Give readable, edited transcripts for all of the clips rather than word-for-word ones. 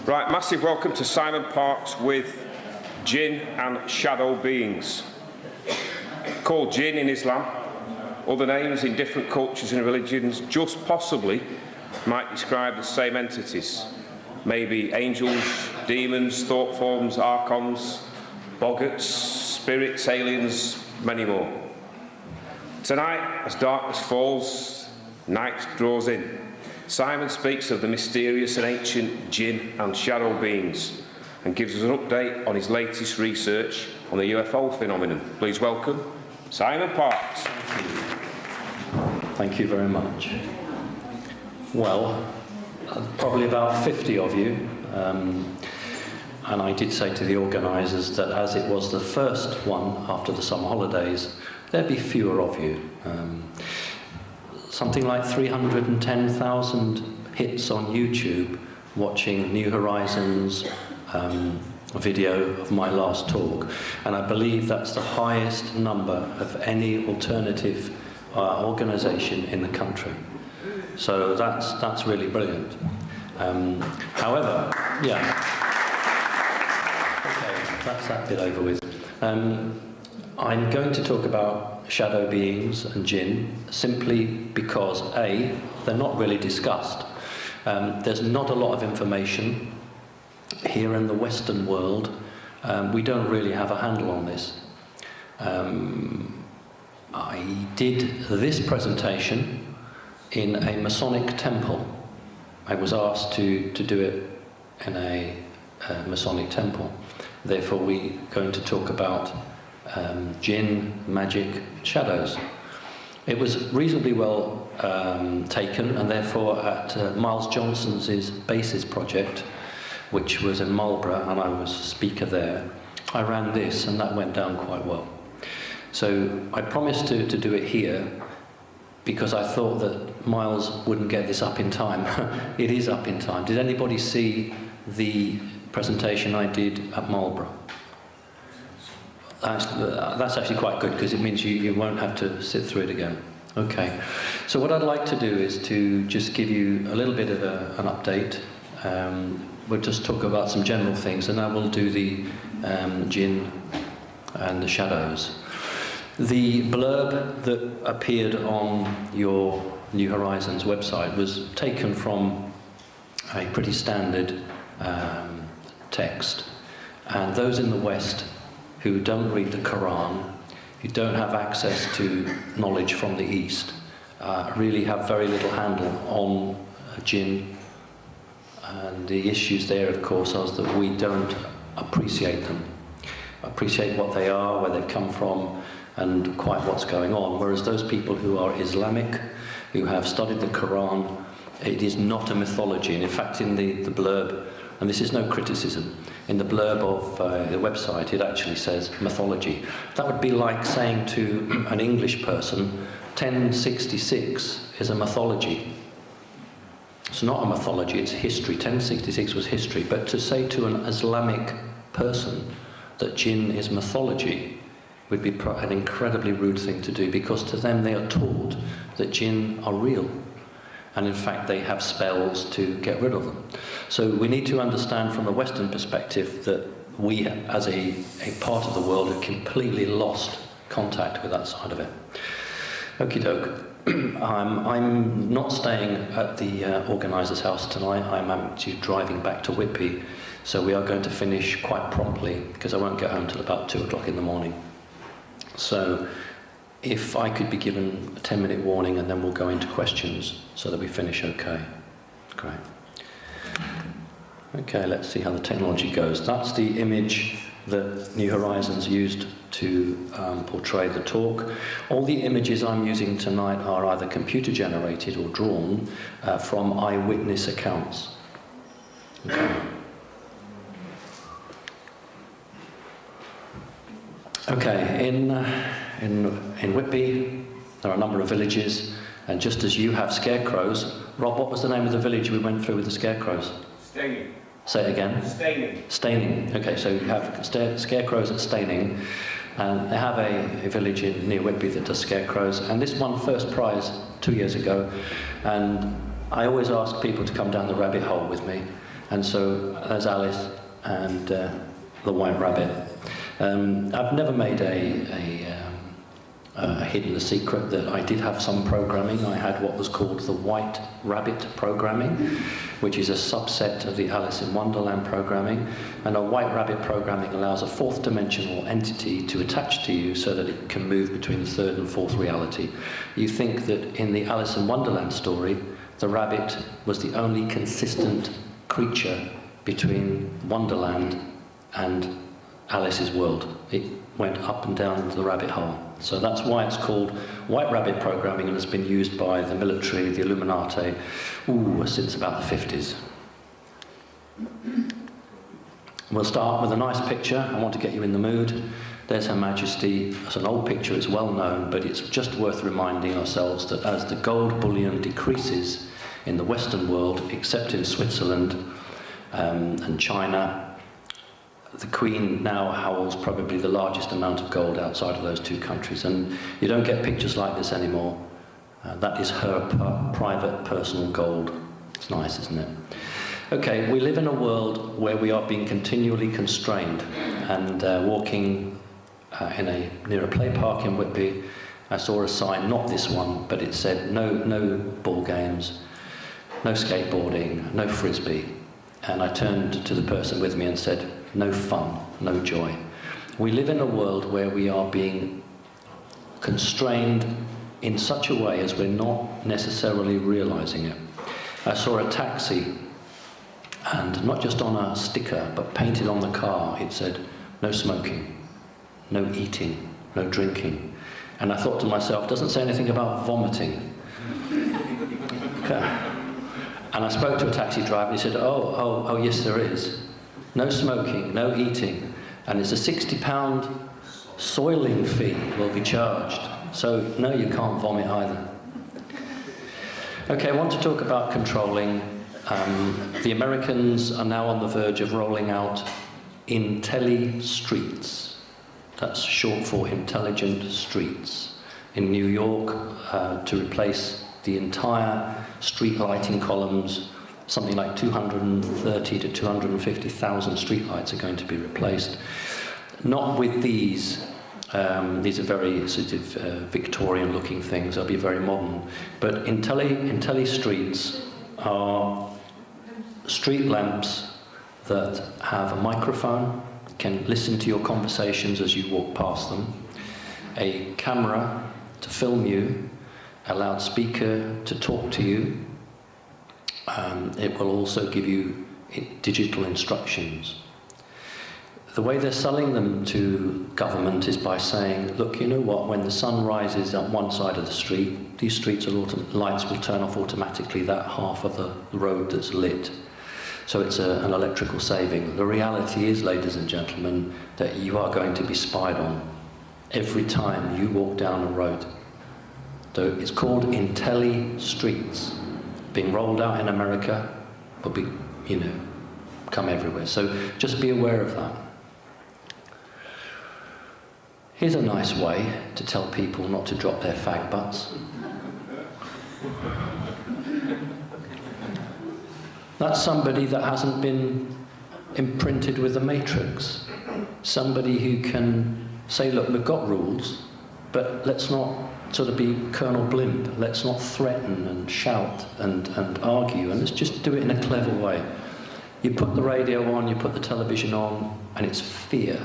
Right, massive welcome to Simon Parkes with Jinn and Shadow Beings. Called Jinn in Islam, other names in different cultures and religions just possibly might describe the same entities. Maybe angels, demons, thought forms, archons, boggarts, spirits, aliens, many more. Tonight, as darkness falls, night draws in. Simon speaks of the mysterious and ancient Jinn and Shadow Beings and gives us an update on his latest research on the UFO phenomenon. Please welcome Simon Parkes. Thank you very much. Well, probably about 50 of you, and I did say to the organisers that as it was the first one after the summer holidays, there'd be fewer of you. Something like 310,000 hits on YouTube watching New Horizons video of my last talk, and I believe that's the highest number of any alternative organisation in the country. So that's really brilliant. However, yeah, okay, that's that bit over with. I'm going to talk about shadow beings and jinn simply because A, they're not really discussed. There's not a lot of information here in the Western world. We don't really have a handle on this. I did this presentation in a Masonic temple. I was asked to do it in a Masonic temple. Therefore, we're going to talk about jinn, magic, shadows. It was reasonably well taken, and therefore at Miles Johnson's Basis project, which was in Marlborough, and I was a speaker there, I ran this, and that went down quite well. So I promised to do it here because I thought that Miles wouldn't get this up in time. It is up in time. Did anybody see the presentation I did at Marlborough? That's actually quite good because it means you won't have to sit through it again. Okay, so what I'd like to do is to just give you a little bit of an update. We'll just talk about some general things, and I will do the jinn and the shadows. The blurb that appeared on your New Horizons website was taken from a pretty standard text, and those in the West who don't read the Quran, who don't have access to knowledge from the East, really have very little handle on jinn. And the issues there, of course, are that we don't appreciate them, appreciate what they are, where they've come from, and quite what's going on. Whereas those people who are Islamic, who have studied the Quran, it is not a mythology. And in fact, in the blurb, and this is no criticism, in the blurb of the website, it actually says mythology. That would be like saying to an English person, 1066 is a mythology. It's not a mythology, it's history. 1066 was history. But to say to an Islamic person that jinn is mythology would be an incredibly rude thing to do, because to them they are taught that jinn are real. And in fact, they have spells to get rid of them. So we need to understand from the Western perspective that we, as a part of the world, have completely lost contact with that side of it. Okie doke. I'm not staying at the organiser's house tonight. I'm actually driving back to Whitby. So we are going to finish quite promptly, because I won't get home till about 2 o'clock in the morning. So if I could be given a 10-minute warning, and then we'll go into questions so that we finish okay. Great. Okay, let's see how the technology goes. That's the image that New Horizons used to portray the talk. All the images I'm using tonight are either computer generated or drawn from eyewitness accounts. Okay. Okay, in Whitby, there are a number of villages, and just as you have scarecrows, Rob, what was the name of the village we went through with the scarecrows? Staining. Say it again. Staining. Staining. Okay, so you have scarecrows at Staining, and they have a village near Whitby that does scarecrows, and this won first prize 2 years ago, and I always ask people to come down the rabbit hole with me, and so there's Alice and the White Rabbit. I've never made hidden a secret that I did have some programming. I had what was called the White Rabbit programming, which is a subset of the Alice in Wonderland programming. And a White Rabbit programming allows a fourth dimensional entity to attach to you so that it can move between the third and fourth reality. You think that in the Alice in Wonderland story, the rabbit was the only consistent creature between Wonderland and Alice's world. It went up and down the rabbit hole. So that's why it's called White Rabbit programming, and it's been used by the military, the Illuminati, since about the 50s. We'll start with a nice picture. I want to get you in the mood. There's Her Majesty. It's an old picture, it's well known, but it's just worth reminding ourselves that as the gold bullion decreases in the Western world, except in Switzerland and China, the Queen now holds probably the largest amount of gold outside of those two countries, and you don't get pictures like this anymore. That is her private, personal gold. It's nice, isn't it? Okay, we live in a world where we are being continually constrained, and walking near a play park in Whitby, I saw a sign, not this one, but it said no ball games, no skateboarding, no frisbee. And I turned to the person with me and said, no fun, no joy. We live in a world where we are being constrained in such a way as we're not necessarily realizing it. I saw a taxi, and not just on a sticker, but painted on the car, it said, no smoking, no eating, no drinking. And I thought to myself, it doesn't say anything about vomiting. Okay. And I spoke to a taxi driver, and he said, oh, yes, there is. No smoking, no eating, and it's a £60 soiling fee will be charged. So, no, you can't vomit either. Okay, I want to talk about controlling. The Americans are now on the verge of rolling out IntelliStreets. That's short for Intelligent Streets. In New York, to replace the entire street lighting columns, something like 230 to 250,000 streetlights are going to be replaced. Not with these. These are very sort of Victorian-looking things. They'll be very modern. But IntelliStreets are street lamps that have a microphone, can listen to your conversations as you walk past them, a camera to film you, a loudspeaker to talk to you. It will also give you digital instructions. The way they're selling them to government is by saying, look, you know what, when the sun rises on one side of the street, these streets lights will turn off automatically that half of the road that's lit. So it's an electrical saving. The reality is, ladies and gentlemen, that you are going to be spied on every time you walk down a road. So it's called IntelliStreets. Being rolled out in America, will be, come everywhere. So just be aware of that. Here's a nice way to tell people not to drop their fag butts. That's somebody that hasn't been imprinted with the matrix. Somebody who can say, look, we've got rules, but let's not sort of be Colonel Blimp. Let's not threaten and shout and argue, and let's just do it in a clever way. You put the radio on, you put the television on, and it's fear,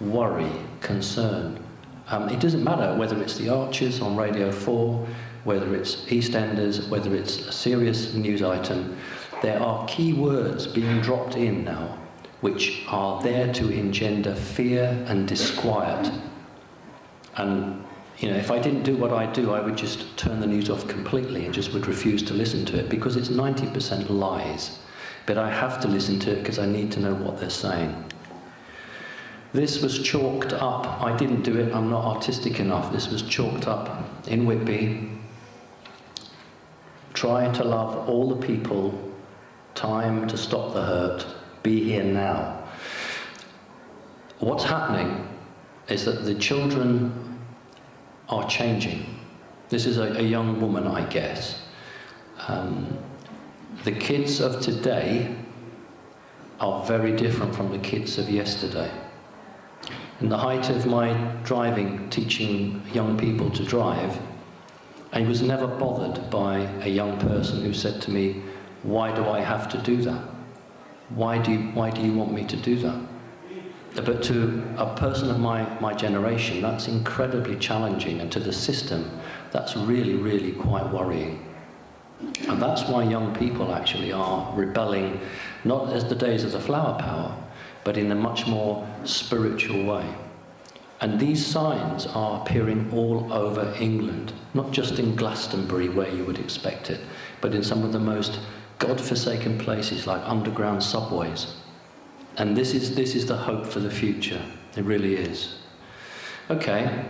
worry, concern. It doesn't matter whether it's the Archers on Radio 4, whether it's EastEnders, whether it's a serious news item. There are key words being dropped in now which are there to engender fear and disquiet. And if I didn't do what I do, I would just turn the news off completely and just would refuse to listen to it, because it's 90% lies. But I have to listen to it because I need to know what they're saying. This was chalked up. I didn't do it. I'm not artistic enough. This was chalked up in Whitby. Try to love all the people. Time to stop the hurt. Be here now. What's happening is that the children are changing. This is a young woman, I guess. the kids of today are very different from the kids of yesterday. In the height of my driving, teaching young people to drive, I was never bothered by a young person who said to me, "Why do I have to do that? Why do you want me to do that?" But to a person of my generation, that's incredibly challenging, and to the system, that's really, really quite worrying. And that's why young people actually are rebelling, not as the days of the flower power, but in a much more spiritual way. And these signs are appearing all over England, not just in Glastonbury where you would expect it, but in some of the most God-forsaken places like underground subways. And this is the hope for the future. It really is. Okay,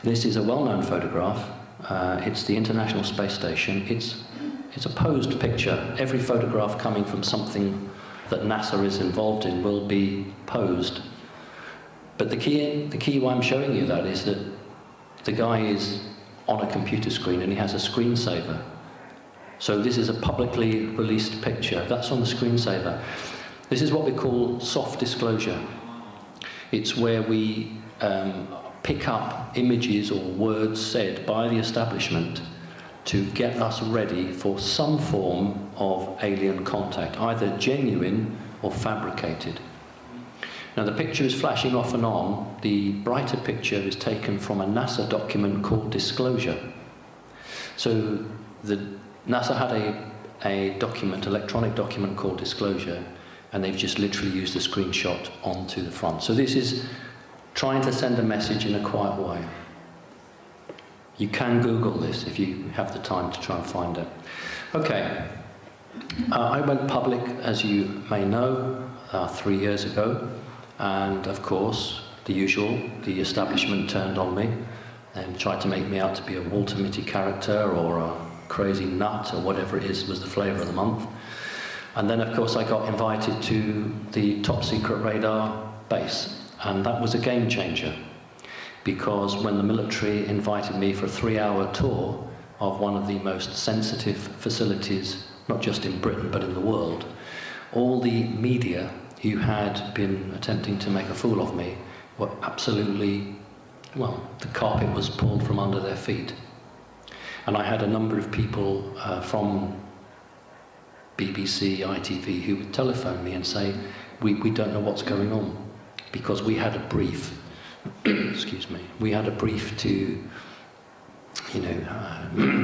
this is a well-known photograph. It's the International Space Station. It's a posed picture. Every photograph coming from something that NASA is involved in will be posed. But the key why I'm showing you that is that the guy is on a computer screen and he has a screensaver. So this is a publicly released picture. That's on the screensaver. This is what we call soft disclosure. It's where we pick up images or words said by the establishment to get us ready for some form of alien contact, either genuine or fabricated. Now the picture is flashing off and on. The brighter picture is taken from a NASA document called Disclosure. So NASA had a document, electronic document called Disclosure, and they've just literally used a screenshot onto the front. So this is trying to send a message in a quiet way. You can Google this if you have the time to try and find it. Okay, I went public, as you may know, 3 years ago, and of course, the usual, the establishment turned on me and tried to make me out to be a Walter Mitty character or a crazy nut or whatever it is was the flavour of the month. And then, of course, I got invited to the top secret radar base, and that was a game changer, because when the military invited me for a 3-hour tour of one of the most sensitive facilities, not just in Britain but in the world, all the media who had been attempting to make a fool of me were absolutely, well, the carpet was pulled from under their feet. And I had a number of people from BBC, ITV, who would telephone me and say, we don't know what's going on, because we had a brief, excuse me, we had a brief to,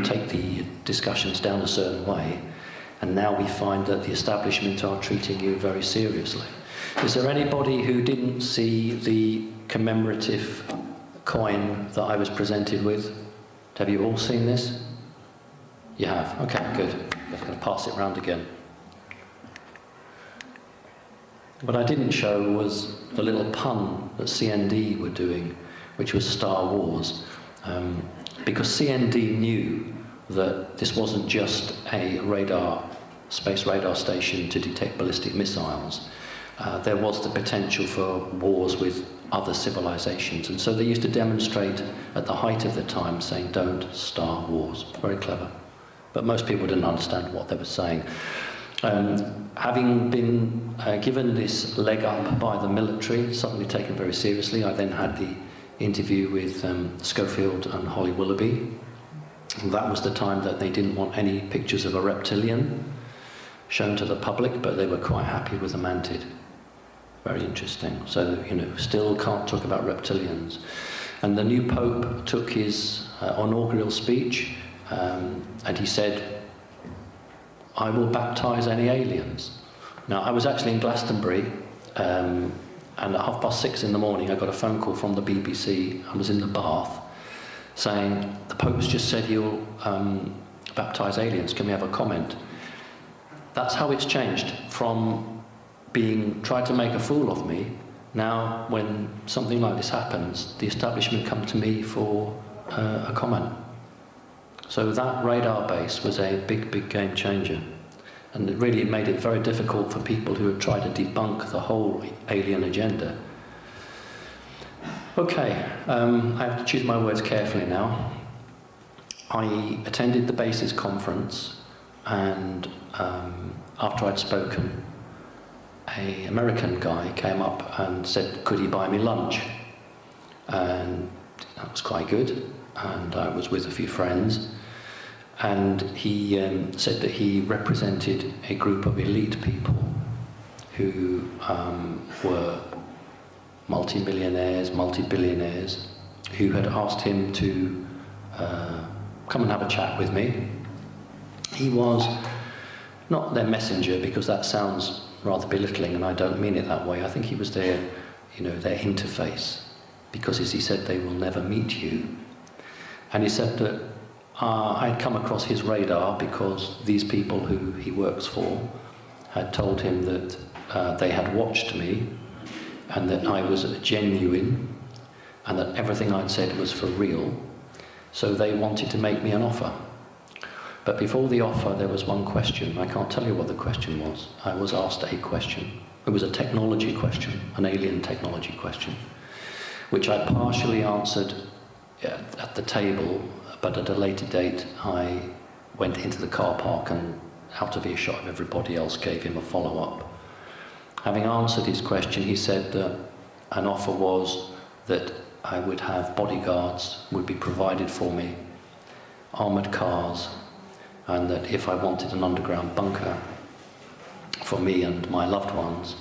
take the discussions down a certain way, and now we find that the establishment are treating you very seriously. Is there anybody who didn't see the commemorative coin that I was presented with? Have you all seen this? You have? Okay, good. I'm going to pass it round again. What I didn't show was the little pun that CND were doing, which was Star Wars. Because CND knew that this wasn't just a space radar station to detect ballistic missiles. There was the potential for wars with other civilizations. And so they used to demonstrate at the height of the time saying, "Don't Star Wars." Very clever. But most people didn't understand what they were saying. Having been given this leg up by the military, suddenly taken very seriously, I then had the interview with Schofield and Holly Willoughby. And that was the time that they didn't want any pictures of a reptilian shown to the public, but they were quite happy with the mantid. Very interesting. So, still can't talk about reptilians. And the new Pope took his inaugural speech, and he said, "I will baptize any aliens." Now, I was actually in Glastonbury, and at 6:30 in the morning, I got a phone call from the BBC. I was in the bath, saying, "The Pope's just said he'll baptize aliens. Can we have a comment?" That's how it's changed from being tried to make a fool of me. Now, when something like this happens, the establishment come to me for a comment. So that radar base was a big, big game changer. And it really made it very difficult for people who had tried to debunk the whole alien agenda. Okay, I have to choose my words carefully now. I attended the bases conference, and after I'd spoken, an American guy came up and said, could he buy me lunch? And that was quite good, and I was with a few friends, and he said that he represented a group of elite people who were multi-millionaires, multi-billionaires, who had asked him to come and have a chat with me. He was not their messenger, because that sounds rather belittling, and I don't mean it that way. I think he was their, their interface, because as he said, they will never meet you. And he said that I'd come across his radar because these people who he works for had told him that they had watched me, and that I was genuine, and that everything I'd said was for real. So they wanted to make me an offer. But before the offer, there was one question. I can't tell you what the question was. I was asked a question. It was a technology question, an alien technology question, which I partially answered at the table, but at a later date I went into the car park and, out of earshot of everybody else, gave him a follow-up. Having answered his question, he said that an offer was that I would have bodyguards, would be provided for me, armoured cars, and that if I wanted an underground bunker for me and my loved ones,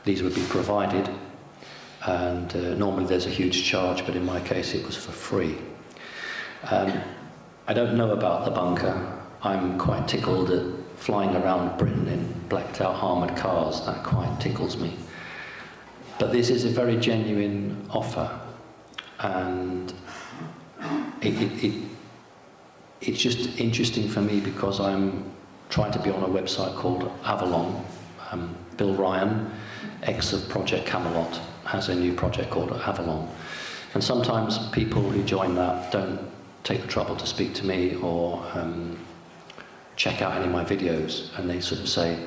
these would be provided. And normally there's a huge charge, but in my case it was for free. I don't know about the bunker. I'm quite tickled at flying around Britain in blacked out armoured cars. That quite tickles me. But this is a very genuine offer, and it's just interesting for me because I'm trying to be on a website called Avalon. Bill Ryan, ex of Project Camelot, has a new project called Avalon. And sometimes people who join that don't take the trouble to speak to me or check out any of my videos, and they sort of say,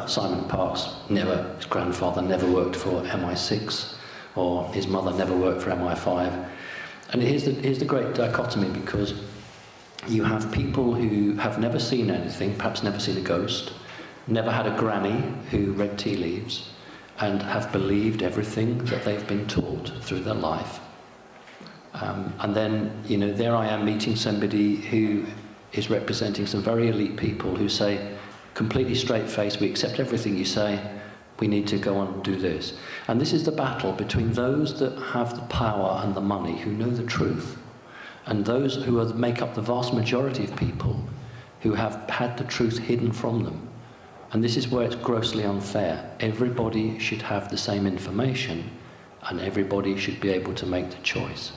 Simon Parkes his grandfather never worked for MI6, or his mother never worked for MI5. And here's the great dichotomy, because you have people who have never seen anything, perhaps never seen a ghost, never had a granny who read tea leaves, and have believed everything that they've been taught through their life. And then, there I am meeting somebody who is representing some very elite people who say, completely straight-faced, we accept everything you say, we need to go and do this. And this is the battle between those that have the power and the money, who know the truth, and those who make up the vast majority of people who have had the truth hidden from them. And this is where it's grossly unfair. Everybody should have the same information, and everybody should be able to make the choice.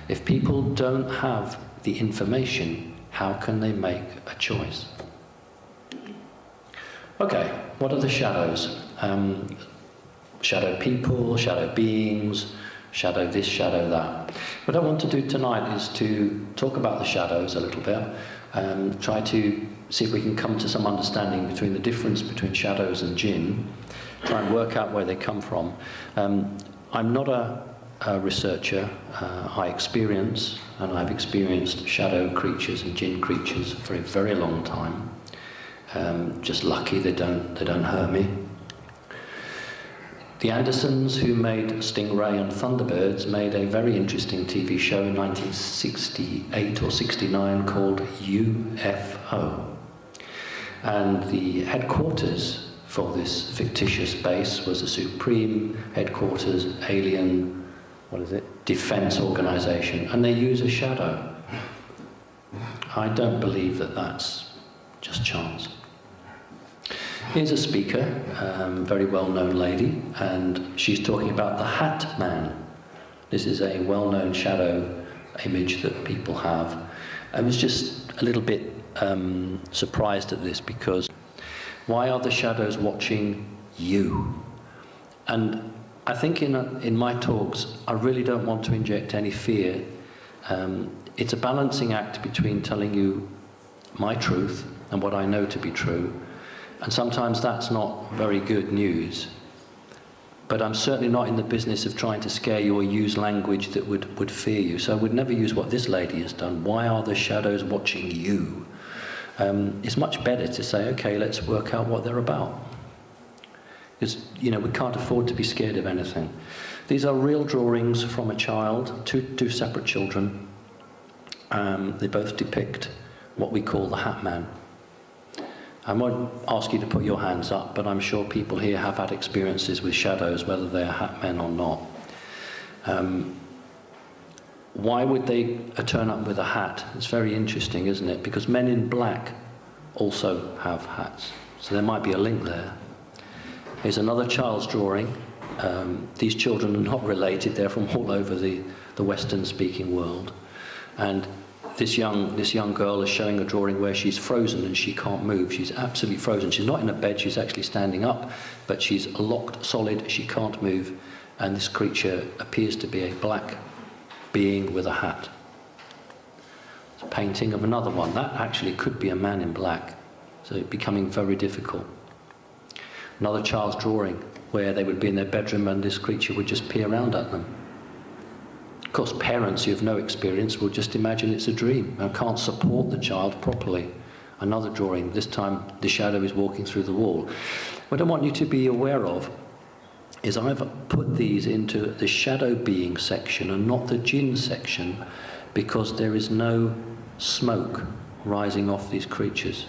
If people don't have the information, how can they make a choice? Okay, what are the shadows? Shadow people, shadow beings, shadow this, shadow that. What I want to do tonight is to talk about the shadows a little bit, try to see if we can come to some understanding between the difference between shadows and jinn, try and work out where they come from. I'm not a researcher. I experience, and I've experienced shadow creatures and jinn creatures for a very long time. Just lucky they don't hurt me. The Andersons, who made Stingray and Thunderbirds, made a very interesting TV show in 1968 or 69 called UFO. And the headquarters for this fictitious base was the Supreme Headquarters Alien, Defense Organization, and they use a shadow. I don't believe that that's just chance. Here's a speaker, very well-known lady, and she's talking about the Hat Man. This is a well-known shadow image that people have. I was just a little bit surprised at this, because why are the shadows watching you? And I think in my talks, I really don't want to inject any fear. It's a balancing act between telling you my truth and what I know to be true. And sometimes that's not very good news. But I'm certainly not in the business of trying to scare you or use language that would fear you. So I would never use what this lady has done. Why are the shadows watching you? it's much better to say, okay, let's work out what they're about. Because, we can't afford to be scared of anything. These are real drawings from a child, two separate children. They both depict what we call the Hat Man. I won't ask you to put your hands up, but I'm sure people here have had experiences with shadows, whether they're Hat Men or not. Why would they turn up with a hat? It's very interesting, isn't it? Because men in black also have hats. So there might be a link there. Here's another child's drawing. These children are not related. They're from all over the Western-speaking world. And this young girl is showing a drawing where she's frozen and she can't move. She's absolutely frozen. She's not in a bed. She's actually standing up, but she's locked solid. She can't move. And this creature appears to be a black being with a hat. It's a painting of another one. That actually could be a man in black. So it's becoming very difficult. Another child's drawing where they would be in their bedroom and this creature would just peer around at them. Of course, parents who have no experience will just imagine it's a dream and can't support the child properly. Another drawing, this time the shadow is walking through the wall. What I want you to be aware of is I've put these into the shadow being section and not the jinn section because there is no smoke rising off these creatures.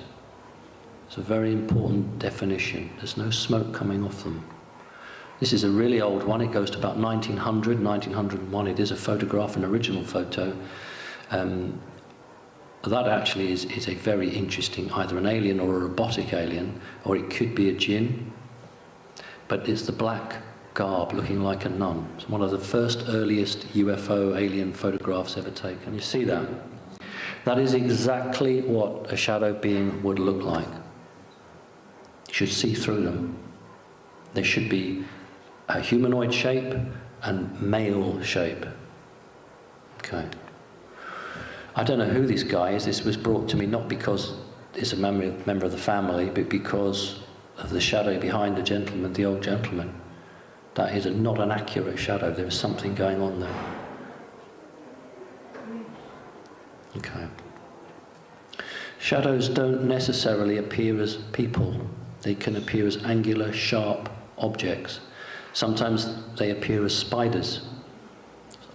It's a very important definition. There's no smoke coming off them. This is a really old one. It goes to about 1900, 1901. It is a photograph, an original photo. That actually is a very interesting, either an alien or a robotic alien, or it could be a jinn. But it's the black garb looking like a nun. It's one of the first earliest UFO alien photographs ever taken. You see that? That is exactly what a shadow being would look like. You should see through them. They should be a humanoid shape and male shape. Okay. I don't know who this guy is. This was brought to me not because it's a member of the family, but because of the shadow behind the gentleman, the old gentleman. That is not an accurate shadow. There is something going on there. Okay. Shadows don't necessarily appear as people. They can appear as angular, sharp objects. Sometimes they appear as spiders,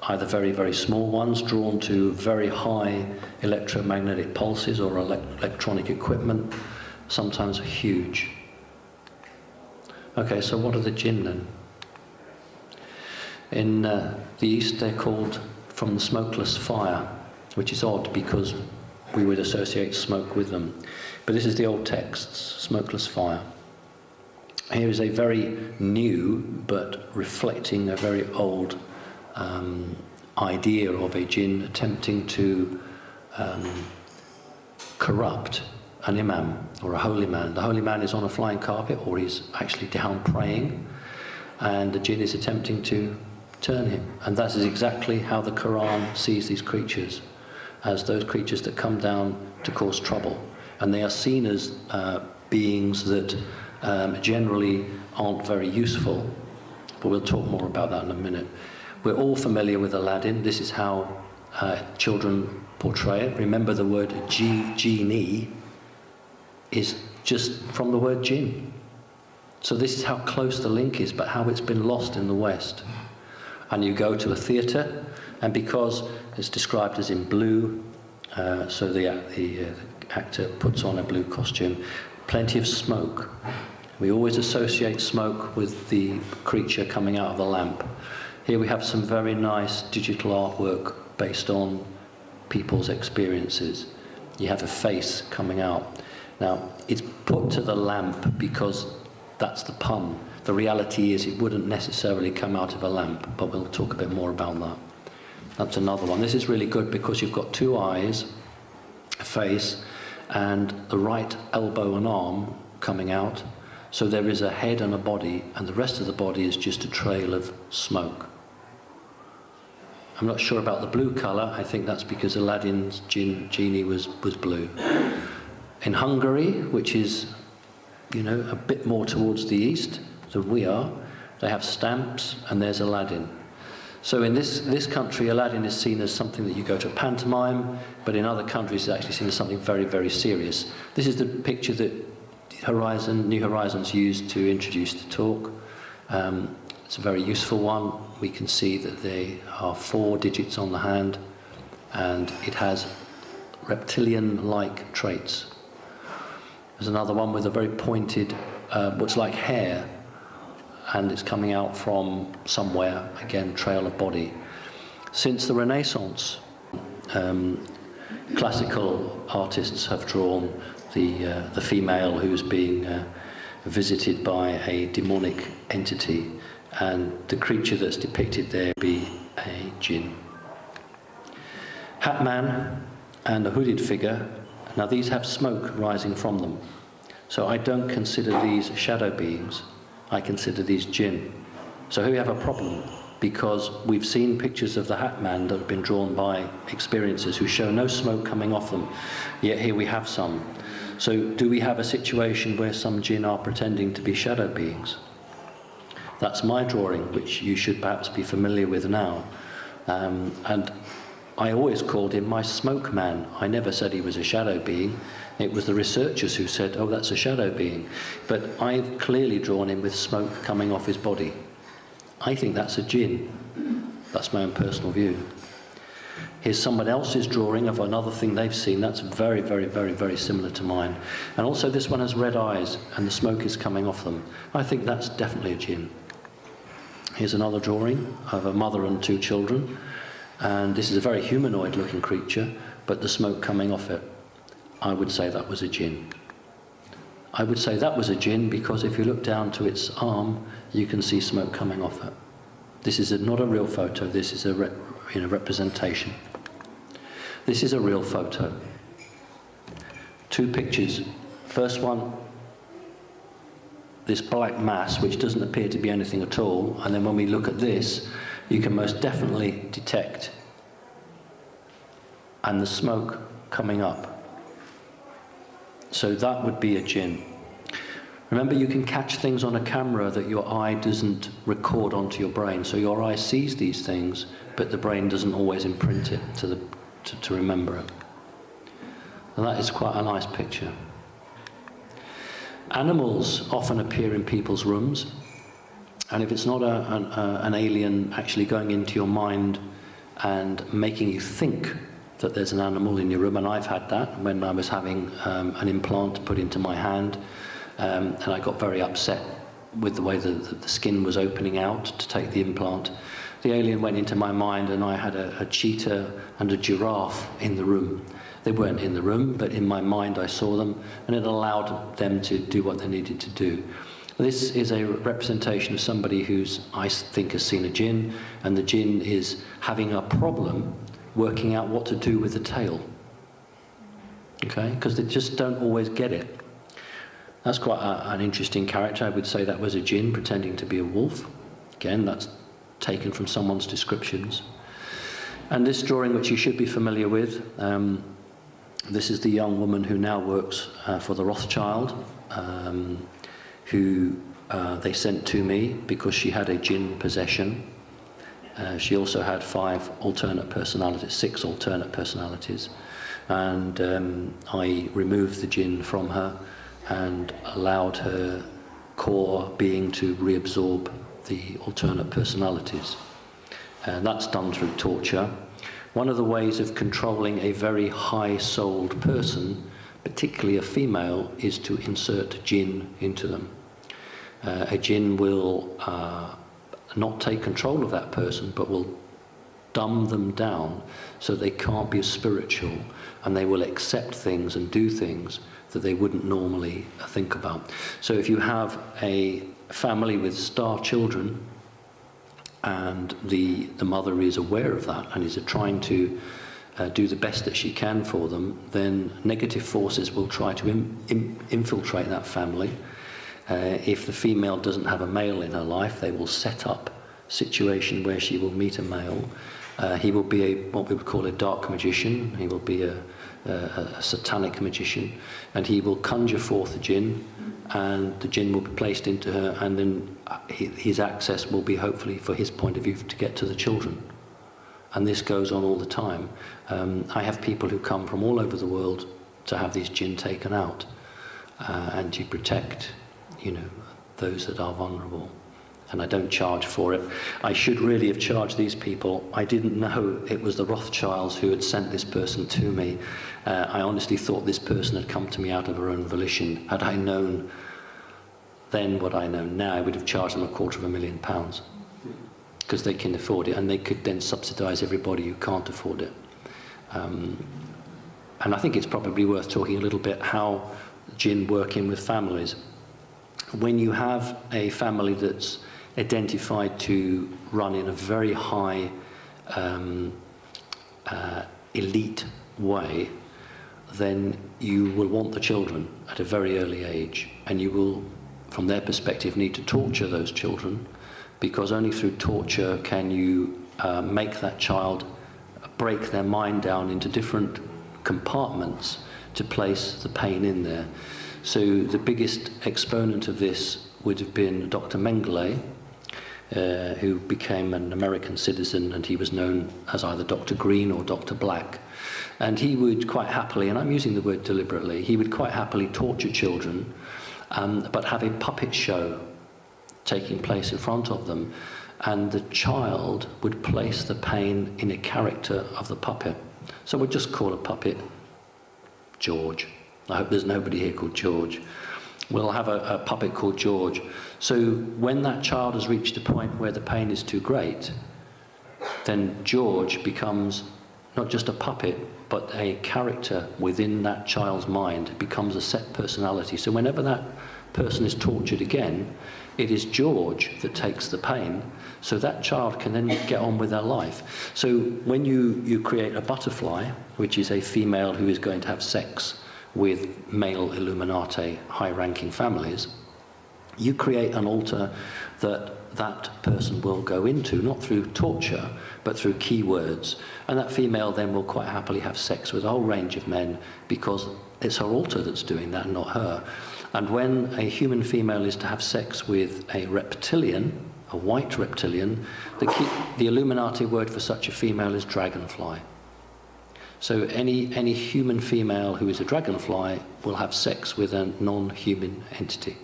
either very, very small ones drawn to very high electromagnetic pulses or electronic equipment, sometimes huge. Okay, so what are the jinn then? In the East, they're called from the smokeless fire, which is odd because we would associate smoke with them. But this is the old texts, smokeless fire. Here is a very new, but reflecting a very old idea of a jinn attempting to corrupt an imam or a holy man. The holy man is on a flying carpet, or he's actually down praying, and the jinn is attempting to turn him. And that is exactly how the Quran sees these creatures, as those creatures that come down to cause trouble. And they are seen as beings that generally aren't very useful. But we'll talk more about that in a minute. We're all familiar with Aladdin. This is how children portray it. Remember, the word genie is just from the word jinn. So this is how close the link is, but how it's been lost in the West. And you go to a theatre, and because it's described as in blue, so the actor puts on a blue costume, plenty of smoke. We always associate smoke with the creature coming out of the lamp. Here we have some very nice digital artwork based on people's experiences. You have a face coming out. Now, it's put to the lamp because that's the pun. The reality is it wouldn't necessarily come out of a lamp, but we'll talk a bit more about that. That's another one. This is really good because you've got two eyes, a face, and the right elbow and arm coming out. So there is a head and a body, and the rest of the body is just a trail of smoke. I'm not sure about the blue colour. I think that's because Aladdin's genie was blue. In Hungary, which is, a bit more towards the east than we are, they have stamps, and there's Aladdin. So in this country, Aladdin is seen as something that you go to a pantomime, but in other countries it's actually seen as something very, very serious. This is the picture that New Horizons used to introduce the talk. It's a very useful one. We can see that there are 4 digits on the hand, and it has reptilian-like traits. There's another one with a very pointed, what's like hair, and it's coming out from somewhere, again, trail of body. Since the Renaissance, classical artists have drawn the female who's being visited by a demonic entity, and the creature that's depicted there be a jinn. Hat man and a hooded figure, now these have smoke rising from them. So I don't consider these shadow beings, I consider these jinn. So here we have a problem, because we've seen pictures of the Hat Man that have been drawn by experiencers who show no smoke coming off them, yet here we have some. So do we have a situation where some jinn are pretending to be shadow beings? That's my drawing, which you should perhaps be familiar with now. And I always called him my smoke man. I never said he was a shadow being. It was the researchers who said, oh, that's a shadow being. But I've clearly drawn him with smoke coming off his body. I think that's a jinn. That's my own personal view. Here's someone else's drawing of another thing they've seen. That's very, very, very, very similar to mine. And also this one has red eyes and the smoke is coming off them. I think that's definitely a jinn. Here's another drawing of a mother and 2 children. And this is a very humanoid looking creature, but the smoke coming off it. I would say that was a jinn. I would say that was a jinn because if you look down to its arm, you can see smoke coming off it. This is not a real photo, this is a representation. This is a real photo. 2 pictures. First one, this black mass, which doesn't appear to be anything at all, and then when we look at this, you can most definitely detect and the smoke coming up. So that would be a jinn. Remember, you can catch things on a camera that your eye doesn't record onto your brain. So your eye sees these things, but the brain doesn't always imprint it to remember it. And that is quite a nice picture. Animals often appear in people's rooms. And if it's not an alien actually going into your mind and making you think that there's an animal in your room, and I've had that when I was having an implant put into my hand, and I got very upset with the way the skin was opening out to take the implant. The alien went into my mind and I had a cheetah and a giraffe in the room. They weren't in the room, but in my mind I saw them, and it allowed them to do what they needed to do. This is a representation of somebody who's, I think, has seen a jinn, and the jinn is having a problem working out what to do with the tail. Okay? Because they just don't always get it. That's quite an interesting character. I would say that was a jinn pretending to be a wolf. Again, that's taken from someone's descriptions. And this drawing, which you should be familiar with, this is the young woman who now works for the Rothschild, who they sent to me because she had a jinn possession. She also had 6 alternate personalities. And I removed the jinn from her and allowed her core being to reabsorb the alternate personalities. And that's done through torture. One of the ways of controlling a very high-souled person, particularly a female, is to insert jinn into them. A jinn will not take control of that person, but will dumb them down so they can't be as spiritual, and they will accept things and do things that they wouldn't normally think about. So if you have a family with star children, and the mother is aware of that and is trying to do the best that she can for them, then negative forces will try to infiltrate that family. If the female doesn't have a male in her life, they will set up a situation where she will meet a male. He will be what we would call a dark magician. He will be a satanic magician, and he will conjure forth a jinn, and the jinn will be placed into her, and then his access will be, hopefully, for his point of view, to get to the children. And this goes on all the time. I have people who come from all over the world to have these jinn taken out, and to protect, those that are vulnerable. And I don't charge for it. I should really have charged these people. I didn't know it was the Rothschilds who had sent this person to me. I honestly thought this person had come to me out of her own volition. Had I known then what I know now, I would have charged them £250,000, because they can afford it, and they could then subsidise everybody who can't afford it. And I think it's probably worth talking a little bit how jinn work in with families. When you have a family that's identified to run in a very high elite way, then you will want the children at a very early age, and you will, from their perspective, need to torture those children, because only through torture can you make that child break their mind down into different compartments to place the pain in there. So the biggest exponent of this would have been Dr. Mengele, who became an American citizen, and he was known as either Dr. Green or Dr. Black. And he would quite happily, and I'm using the word deliberately, he would quite happily torture children, but have a puppet show taking place in front of them, and the child would place the pain in a character of the puppet. So we'll just call a puppet George. I hope there's nobody here called George. We'll have a puppet called George. So when that child has reached a point where the pain is too great, then George becomes not just a puppet, but a character within that child's mind. It becomes a set personality. So whenever that person is tortured again, it is George that takes the pain, so that child can then get on with their life. So when you create a butterfly, which is a female who is going to have sex with male Illuminati high-ranking families, you create an altar that person will go into, not through torture, but through keywords. And that female then will quite happily have sex with a whole range of men, because it's her altar that's doing that, not her. And when a human female is to have sex with a reptilian, a white reptilian, the Illuminati word for such a female is dragonfly. So any human female who is a dragonfly will have sex with a non-human entity.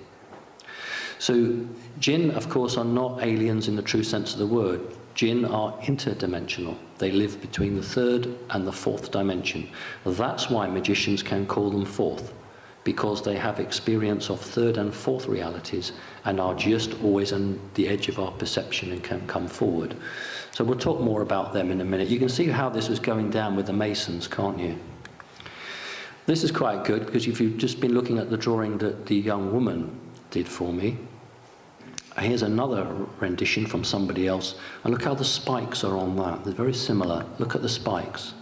So jinn, of course, are not aliens in the true sense of the word. Jinn are interdimensional. They live between the third and the fourth dimension. That's why magicians can call them fourth, because they have experience of third and fourth realities and are just always on the edge of our perception and can come forward. So we'll talk more about them in a minute. You can see how this was going down with the Masons, can't you? This is quite good, because if you've just been looking at the drawing that the young woman did for me, here's another rendition from somebody else, and look how the spikes are on that. They're very similar. Look at the spikes.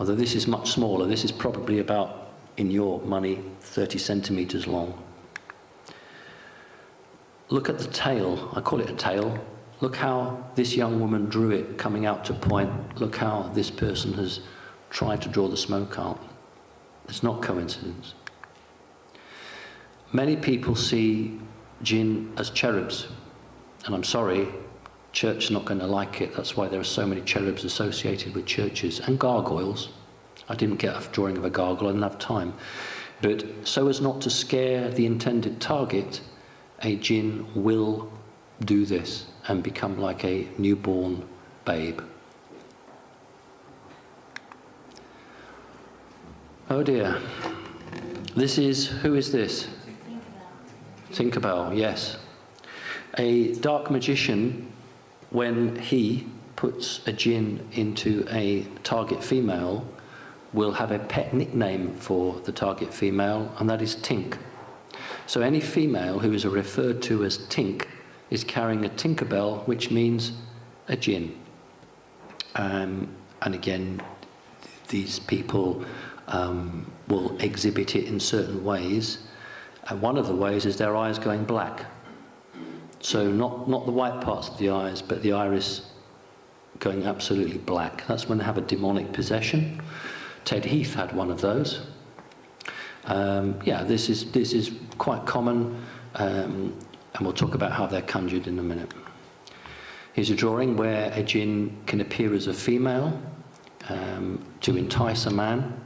Although this is much smaller, this is probably about, in your money, 30 centimetres long. Look at the tail. I call it a tail. Look how this young woman drew it coming out to point. Look how this person has tried to draw the smoke out. It's not coincidence. Many people see jinn as cherubs, and I'm sorry, church is not going to like it. That's why there are so many cherubs associated with churches, and gargoyles. I didn't get a drawing of a gargoyle, I didn't have time. But so as not to scare the intended target, a jinn will do this and become like a newborn babe. Oh dear. Who is this? Tinkerbell, yes. A dark magician, when he puts a jinn into a target female, will have a pet nickname for the target female, and that is Tink. So any female who is referred to as Tink is carrying a Tinkerbell, which means a jinn. And again, these people will exhibit it in certain ways. And one of the ways is their eyes going black. So not the white parts of the eyes, but the iris going absolutely black. That's when they have a demonic possession. Ted Heath had one of those. Yeah, this is quite common, and we'll talk about how they're conjured in a minute. Here's a drawing where a jinn can appear as a female to entice a man.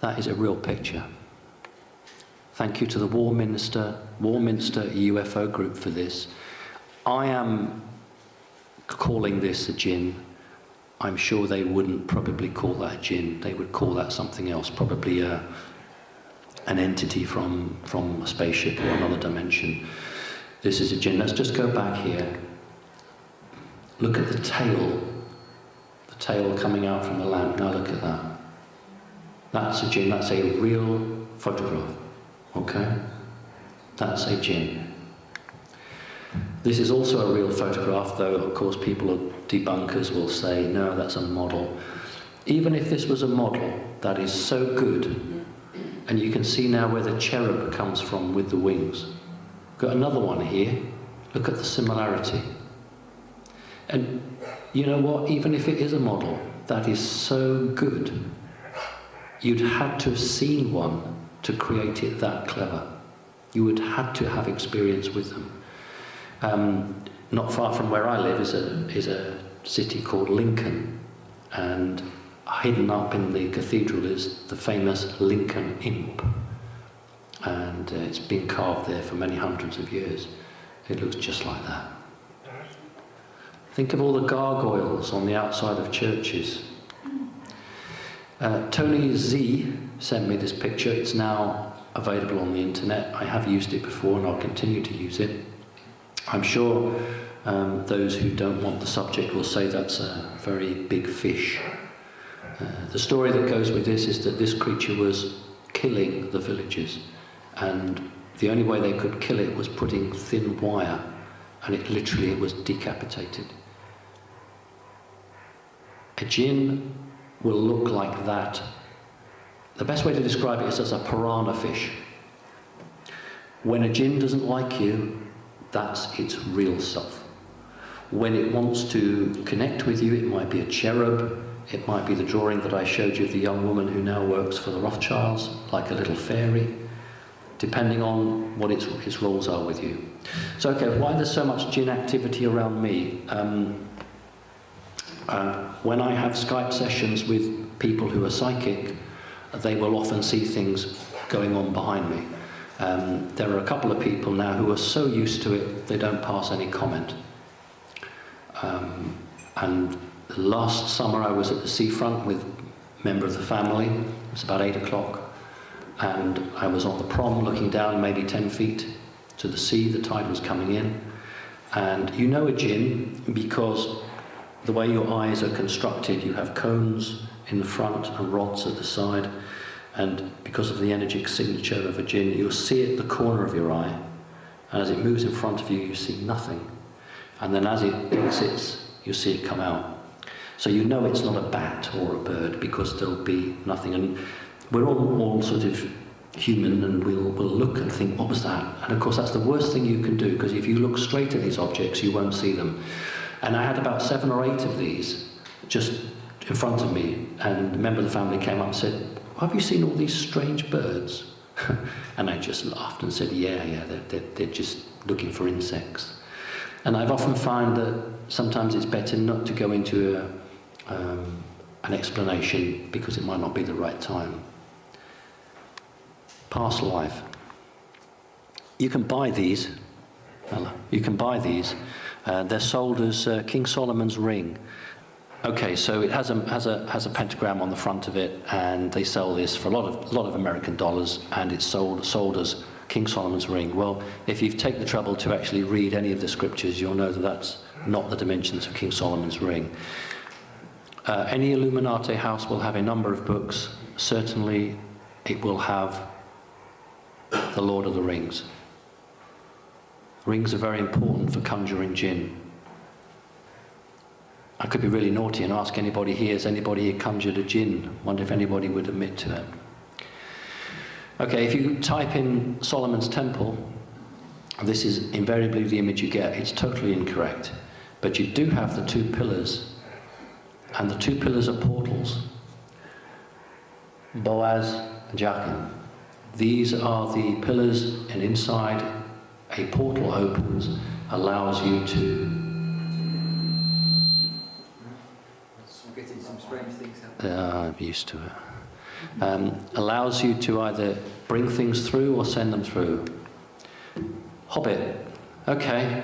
That is a real picture. Thank you to the Warminster UFO group for this. I am calling this a jinn. I'm sure they wouldn't probably call that a jinn. They would call that something else, probably an entity from a spaceship or another dimension. This is a jinn. Let's just go back here. Look at the tail coming out from the lamp. Now look at that. That's a jinn. That's a real photograph. Okay? That's a jinn. This is also a real photograph, though of course people or debunkers will say, no, that's a model. Even if this was a model, that is so good. And you can see now where the cherub comes from with the wings. Got another one here. Look at the similarity. And you know what? Even if it is a model, that is so good. You'd had to have seen one to create it that clever. You would have to have experience with them. Not far from where I live is a city called Lincoln, and hidden up in the cathedral is the famous Lincoln Imp, and it's been carved there for many hundreds of years. It looks just like that. Think of all the gargoyles on the outside of churches. Tony Z sent me this picture. It's now available on the internet. I have used it before and I'll continue to use it. I'm sure those who don't want the subject will say that's a very big fish. The story that goes with this is that this creature was killing the villagers, and the only way they could kill it was putting thin wire, and it was decapitated. A jinn will look like that. The best way to describe it is as a piranha fish. When a jinn doesn't like you, that's its real self. When it wants to connect with you, it might be a cherub, it might be the drawing that I showed you of the young woman who now works for the Rothschilds, like a little fairy, depending on what its roles are with you. So, okay, why there's so much jinn activity around me? When I have Skype sessions with people who are psychic, they will often see things going on behind me. There are a couple of people now who are so used to it, they don't pass any comment. And last summer I was at the seafront with a member of the family. It was about 8 o'clock. And I was on the prom looking down maybe 10 feet to the sea. The tide was coming in. And you know a jinn because the way your eyes are constructed, you have cones in the front and rods at the side. And because of the energetic signature of a jinn, you'll see at the corner of your eye. And as it moves in front of you, you see nothing. And then as it exits, you see it come out. So you know it's not a bat or a bird because there'll be nothing. And we're all sort of human, and we'll look and think, what was that? And of course, that's the worst thing you can do, because if you look straight at these objects, you won't see them. And I had about 7 or 8 of these just in front of me, and a member of the family came up and said, have you seen all these strange birds? And I just laughed and said, yeah, they're just looking for insects. And I've often found that sometimes it's better not to go into an explanation because it might not be the right time. Past life. You can buy these. You can buy these. They're sold as King Solomon's ring. Okay, so it has a pentagram on the front of it, and they sell this for a lot of American dollars, and it's sold as King Solomon's ring. Well, if you take the trouble to actually read any of the scriptures, you'll know that that's not the dimensions of King Solomon's ring. Any Illuminati house will have a number of books. Certainly, it will have the Lord of the Rings. Rings are very important for conjuring jinn. I could be really naughty and ask anybody here, has anybody here conjured a jinn? Wonder if anybody would admit to it. Okay, if you type in Solomon's Temple, this is invariably the image you get. It's totally incorrect. But you do have the two pillars, and the two pillars are portals. Boaz and Jachin. These are the pillars, and inside a portal opens, allows you to... I'm getting some strange things happening. I'm used to it. Allows you to either bring things through or send them through. Hobbit. Okay.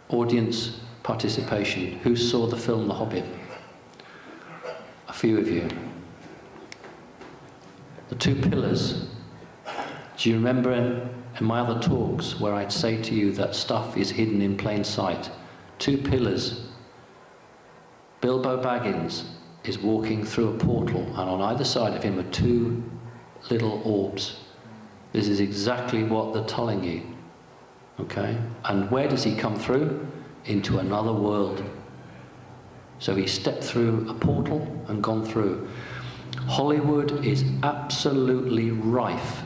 Audience participation. Who saw the film The Hobbit? A few of you. The two pillars. Do you remember in my other talks where I'd say to you that stuff is hidden in plain sight? Two pillars. Bilbo Baggins is walking through a portal, and on either side of him are two little orbs. This is exactly what they're telling you. Okay? And where does he come through? Into another world. So he stepped through a portal and gone through. Hollywood is absolutely rife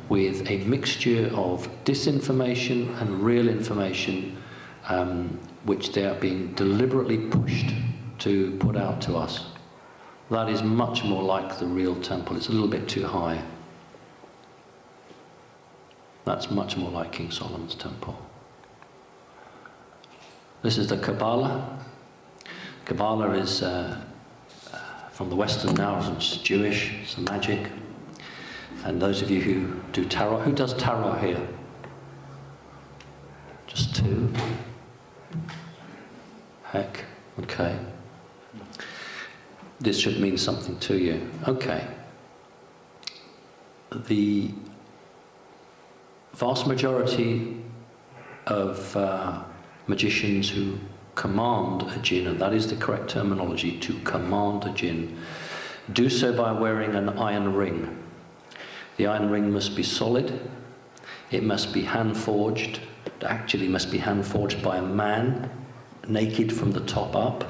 with a mixture of disinformation and real information, which they are being deliberately pushed to put out to us. That is much more like the real temple. It's a little bit too high. That's much more like King Solomon's temple. This is the Kabbalah. Kabbalah is from the Western now, it's Jewish, it's magic. And those of you who do tarot, who does tarot here? Just two? Heck, okay. This should mean something to you. Okay. The vast majority of magicians who command a jinn, and that is the correct terminology, to command a jinn, do so by wearing an iron ring. The iron ring must be solid, it must be hand-forged, it actually must be hand-forged by a man, naked from the top up.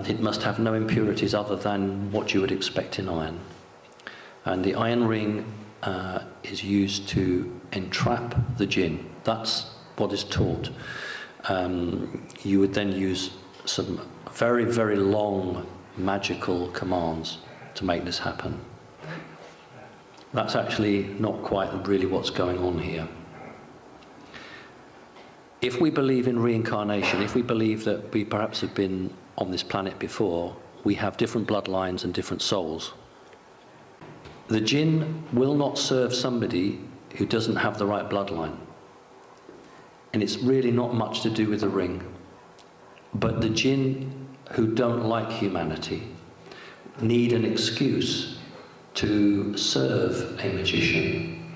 It must have no impurities other than what you would expect in iron. And the iron ring is used to entrap the jinn. That's what is taught. You would then use some very, very long magical commands to make this happen. That's actually not quite really what's going on here. If we believe in reincarnation, if we believe that we perhaps have been on this planet before, we have different bloodlines and different souls. The jinn will not serve somebody who doesn't have the right bloodline. And it's really not much to do with the ring. But the jinn who don't like humanity need an excuse to serve a magician.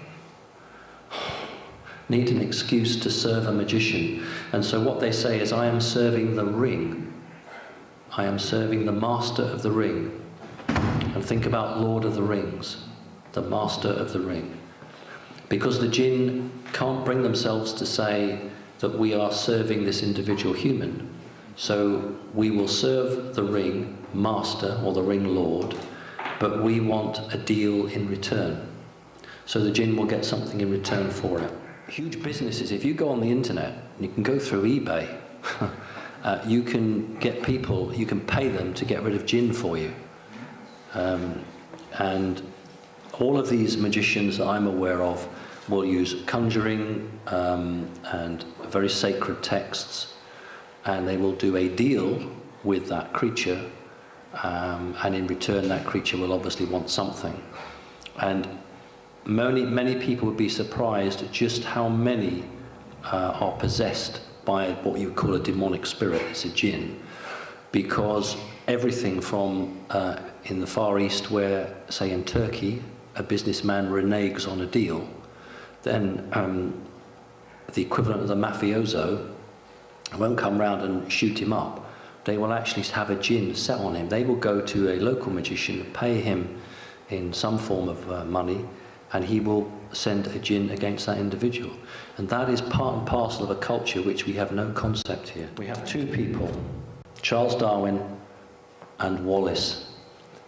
Need an excuse to serve a magician. And so what they say is, I am serving the ring. I am serving the master of the ring. And think about Lord of the Rings, the master of the ring. Because the jinn can't bring themselves to say that we are serving this individual human. So we will serve the ring master or the ring lord, but we want a deal in return. So the jinn will get something in return for it. Huge businesses, if you go on the internet, and you can go through eBay, you can get people, you can pay them to get rid of jinn for you. And all of these magicians that I'm aware of will use conjuring and very sacred texts, and they will do a deal with that creature, and in return that creature will obviously want something. And many people would be surprised at just how many are possessed by what you call a demonic spirit. It's a jinn, because everything from in the Far East, where, say in Turkey, a businessman reneges on a deal, then the equivalent of the mafioso won't come round and shoot him up. They will actually have a jinn set on him. They will go to a local magician, pay him in some form of money, and he will send a jinn against that individual. And that is part and parcel of a culture which we have no concept here. We have two people, Charles Darwin and Wallace.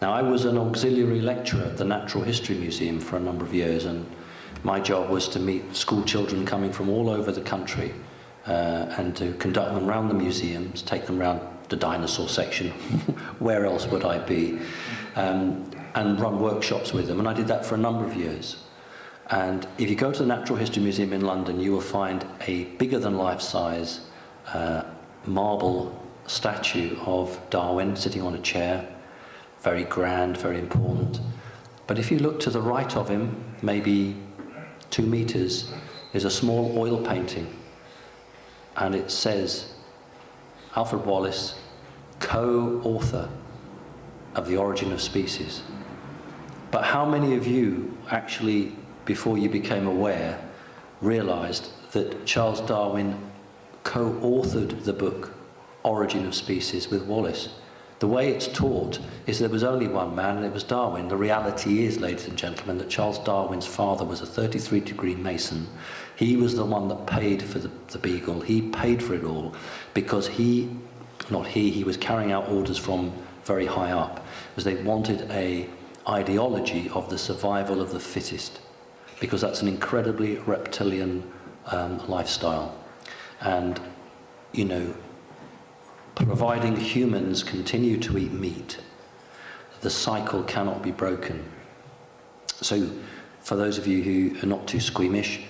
Now, I was an auxiliary lecturer at the Natural History Museum for a number of years, and my job was to meet school children coming from all over the country and to conduct them around the museums, take them around the dinosaur section, where else would I be, and run workshops with them. And I did that for a number of years. And if you go to the Natural History Museum in London, you will find a bigger than life-size marble statue of Darwin sitting on a chair, very grand, very important. But if you look to the right of him, maybe 2 meters, is a small oil painting, and it says, Alfred Wallace, co-author of The Origin of Species. But how many of you actually, before you became aware, realized that Charles Darwin co-authored the book Origin of Species with Wallace? The way it's taught is there was only one man, and it was Darwin. The reality is, ladies and gentlemen, that Charles Darwin's father was a 33-degree Mason. He was the one that paid for the Beagle. He paid for it all because he was carrying out orders from very high up, because they wanted a ideology of the survival of the fittest, because that's an incredibly reptilian lifestyle. And, you know, providing humans continue to eat meat, the cycle cannot be broken. So for those of you who are not too squeamish,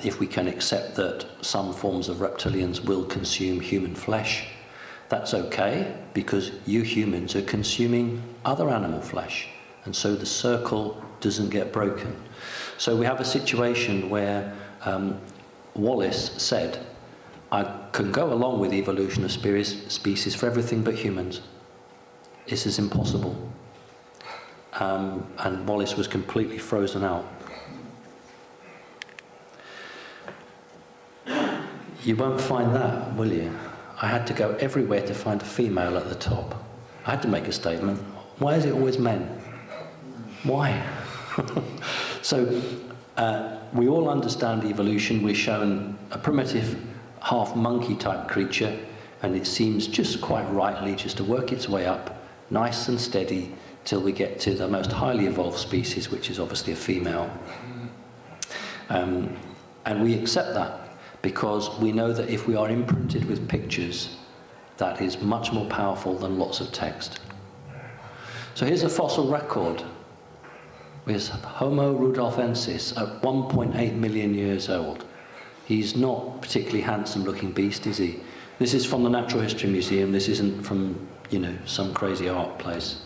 if we can accept that some forms of reptilians will consume human flesh, that's okay, because you humans are consuming other animal flesh, and so the circle doesn't get broken. So we have a situation where Wallace said, I can go along with evolution of species for everything but humans. This is impossible. And Wallace was completely frozen out. You won't find that, will you? I had to go everywhere to find a female at the top. I had to make a statement. Why is it always men? Why? So we all understand evolution. We're shown a primitive half monkey type creature, and it seems just quite rightly just to work its way up nice and steady till we get to the most highly evolved species, which is obviously a female. And we accept that because we know that if we are imprinted with pictures, that is much more powerful than lots of text. So here's a fossil record with Homo rudolfensis at 1.8 million years old. He's not a particularly handsome looking beast, is he? This is from the Natural History Museum. This isn't from, you know, some crazy art place.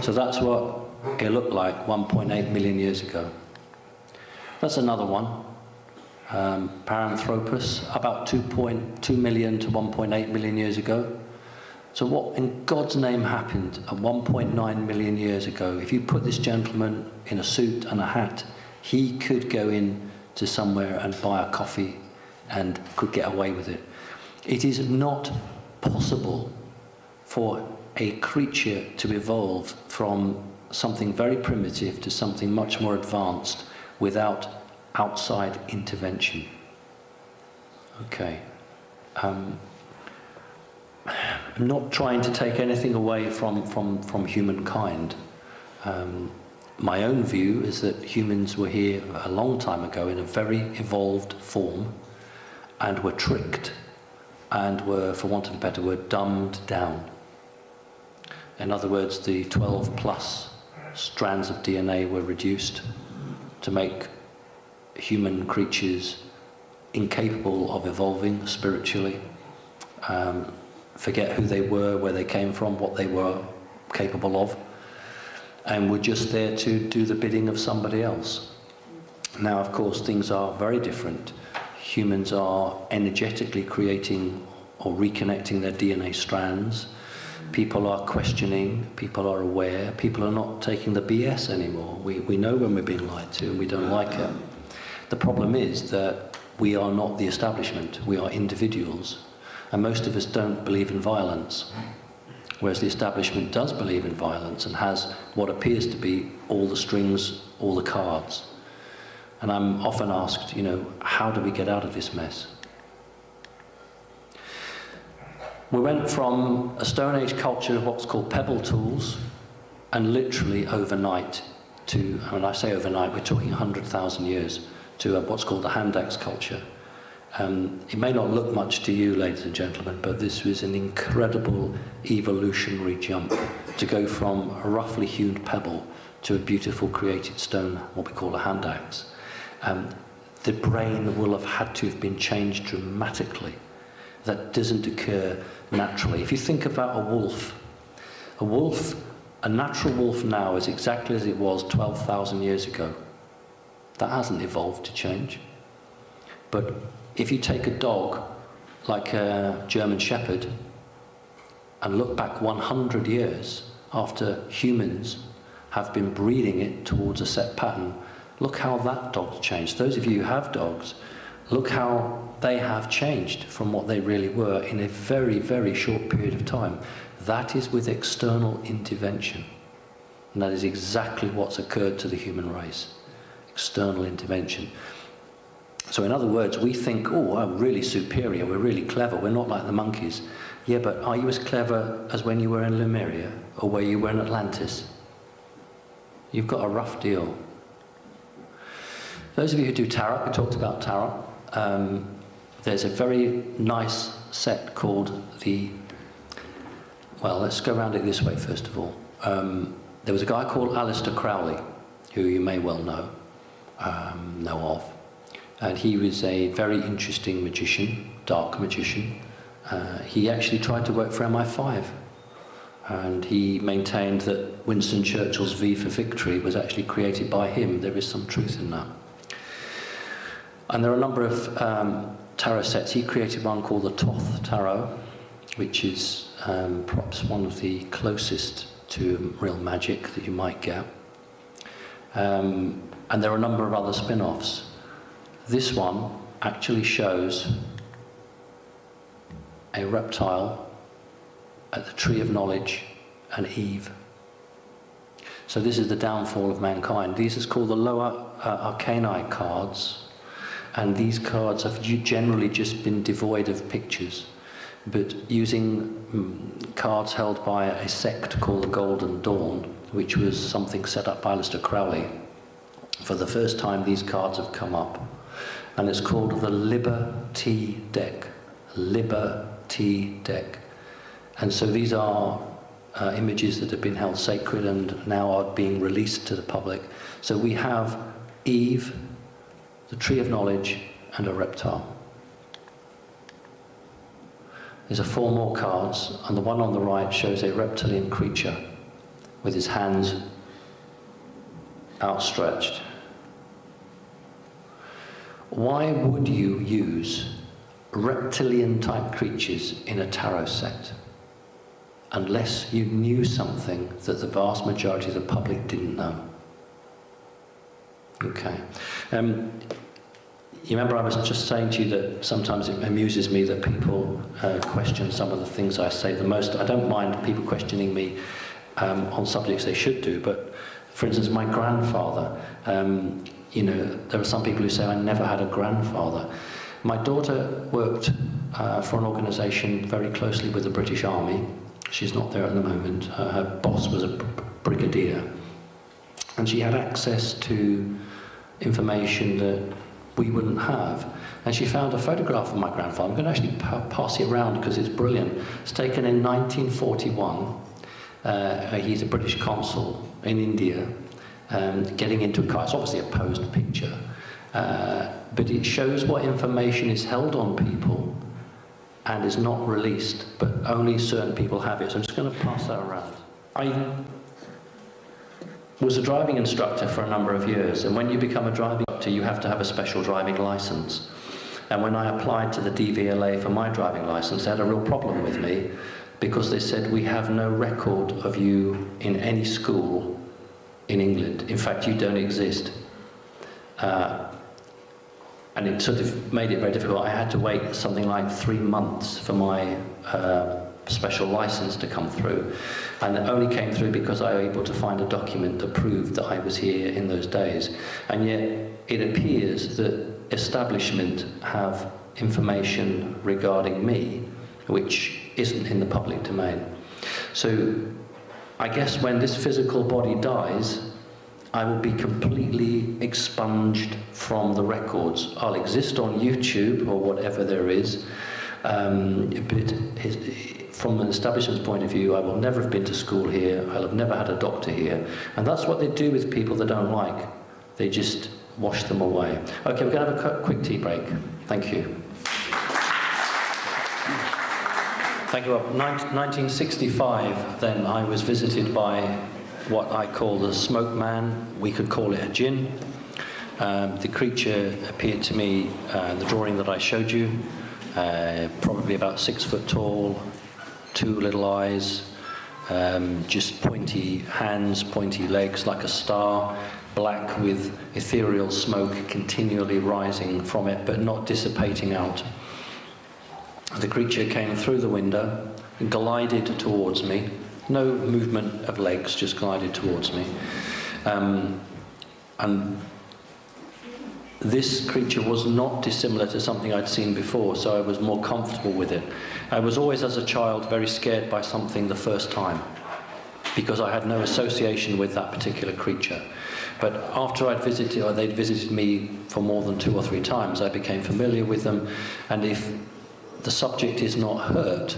So that's what it looked like 1.8 million years ago. That's another one. Paranthropus, about 2.2 million to 1.8 million years ago. So what in God's name happened at 1.9 million years ago? If you put this gentleman in a suit and a hat, he could go in to somewhere and buy a coffee and could get away with it. It is not possible for a creature to evolve from something very primitive to something much more advanced without outside intervention. Okay. I'm not trying to take anything away from humankind. My own view is that humans were here a long time ago in a very evolved form and were tricked and were, for want of a better word, dumbed down. In other words, the 12 plus strands of DNA were reduced to make human creatures incapable of evolving spiritually, forget who they were, where they came from, what they were capable of, and were just there to do the bidding of somebody else. Now, of course, things are very different. Humans are energetically creating or reconnecting their DNA strands. People are questioning, people are aware, people are not taking the BS anymore. We know when we're being lied to and we don't like it. The problem is that we are not the establishment, we are individuals. And most of us don't believe in violence. Whereas the establishment does believe in violence and has what appears to be all the strings, all the cards. And I'm often asked, you know, how do we get out of this mess? We went from a Stone Age culture of what's called pebble tools, and literally overnight and when I say overnight, we're talking 100,000 years, to what's called the hand axe culture. It may not look much to you, ladies and gentlemen, but this was an incredible evolutionary jump to go from a roughly hewn pebble to a beautiful created stone, what we call a hand axe. The brain will have had to have been changed dramatically. That doesn't occur naturally. If you think about a natural wolf now is exactly as it was 12,000 years ago. That hasn't evolved to change. But if you take a dog like a German Shepherd and look back 100 years after humans have been breeding it towards a set pattern, look how that dog's changed. Those of you who have dogs, look how they have changed from what they really were in a very, very short period of time. That is with external intervention. And that is exactly what's occurred to the human race. External intervention. So in other words, we think, oh, we're really superior, we're really clever, we're not like the monkeys. Yeah, but are you as clever as when you were in Lemuria or where you were in Atlantis? You've got a rough deal. Those of you who do tarot, we talked about tarot. There's a very nice set called well, let's go around it this way first of all. There was a guy called Aleister Crowley, who you may well know of. And he was a very interesting magician, dark magician. He actually tried to work for MI5. And he maintained that Winston Churchill's V for Victory was actually created by him. There is some truth in that. And there are a number of tarot sets. He created one called the Thoth Tarot, which is perhaps one of the closest to real magic that you might get. And there are a number of other spin-offs. This one actually shows a reptile at the Tree of Knowledge and Eve. So this is the downfall of mankind. These are called the lower arcani cards. And these cards have generally just been devoid of pictures. But using cards held by a sect called the Golden Dawn, which was something set up by Aleister Crowley, for the first time these cards have come up. And it's called the Liberty Deck. Liberty Deck. And so these are images that have been held sacred and now are being released to the public. So we have Eve, the Tree of Knowledge, and a reptile. There's 4 more cards, and the one on the right shows a reptilian creature with his hands outstretched. Why would you use reptilian-type creatures in a tarot set unless you knew something that the vast majority of the public didn't know? Okay. You remember I was just saying to you that sometimes it amuses me that people question some of the things I say the most. I don't mind people questioning me on subjects they should do, but for instance, my grandfather, there are some people who say I never had a grandfather. My daughter worked for an organisation very closely with the British Army. She's not there at the moment. Her boss was a brigadier. And she had access to information that we wouldn't have. And she found a photograph of my grandfather. I'm going to actually pass it around because it's brilliant. It's taken in 1941. He's a British consul in India, getting into a car. It's obviously a posed picture, but it shows what information is held on people and is not released, but only certain people have it. So I'm just going to pass that around. I was a driving instructor for a number of years, and when you become a driving instructor, you have to have a special driving license. And when I applied to the DVLA for my driving license, they had a real problem with me because they said, we have no record of you in any school in England. In fact, you don't exist. And it sort of made it very difficult. I had to wait something like 3 months for my special license to come through. And it only came through because I was able to find a document that proved that I was here in those days. And yet it appears that establishment have information regarding me which isn't in the public domain. So I guess when this physical body dies, I will be completely expunged from the records. I'll exist on YouTube or whatever there is, but from an establishment's point of view, I will never have been to school here, I'll have never had a doctor here. And that's what they do with people they don't like. They just wash them away. Okay, we're going to have a quick tea break. Thank you. Thank you, Rob. 1965, then, I was visited by what I call the smoke man. We could call it a jinn. The creature appeared to me, the drawing that I showed you, probably about 6 foot tall, 2 little eyes, just pointy hands, pointy legs like a star, black with ethereal smoke continually rising from it but not dissipating out. The creature came through the window, glided towards me, no movement of legs, just glided towards me. And this creature was not dissimilar to something I'd seen before, so I was more comfortable with it. I was always, as a child, very scared by something the first time, because I had no association with that particular creature. But after I'd visited, or they'd visited me for more than 2 or 3 times, I became familiar with them, and if the subject is not hurt,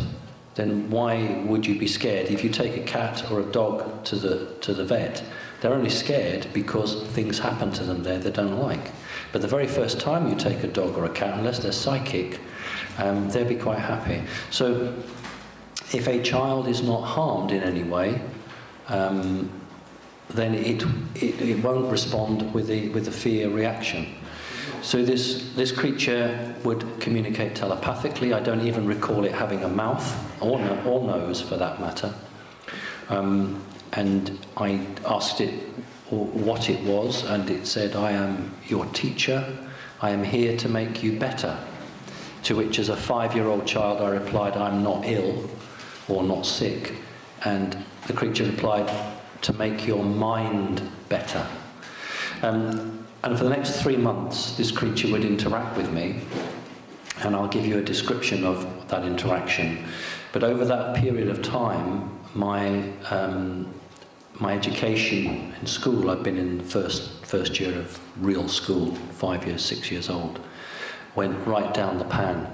then why would you be scared? If you take a cat or a dog to the vet, they're only scared because things happen to them there they don't like. But the very first time you take a dog or a cat, unless they're psychic, they'll be quite happy. So if a child is not harmed in any way, then it won't respond with the fear reaction. So this creature would communicate telepathically. I don't even recall it having a mouth, or nose for that matter. And I asked it what it was, and it said, "I am your teacher. I am here to make you better." To which, as a 5-year-old child, I replied, "I'm not ill or not sick." And the creature replied, "To make your mind better." And for the next 3 months, this creature would interact with me, and I'll give you a description of that interaction. But over that period of time, my education in school, I've been in the first year of real school, 5 years, 6 years old, went right down the pan.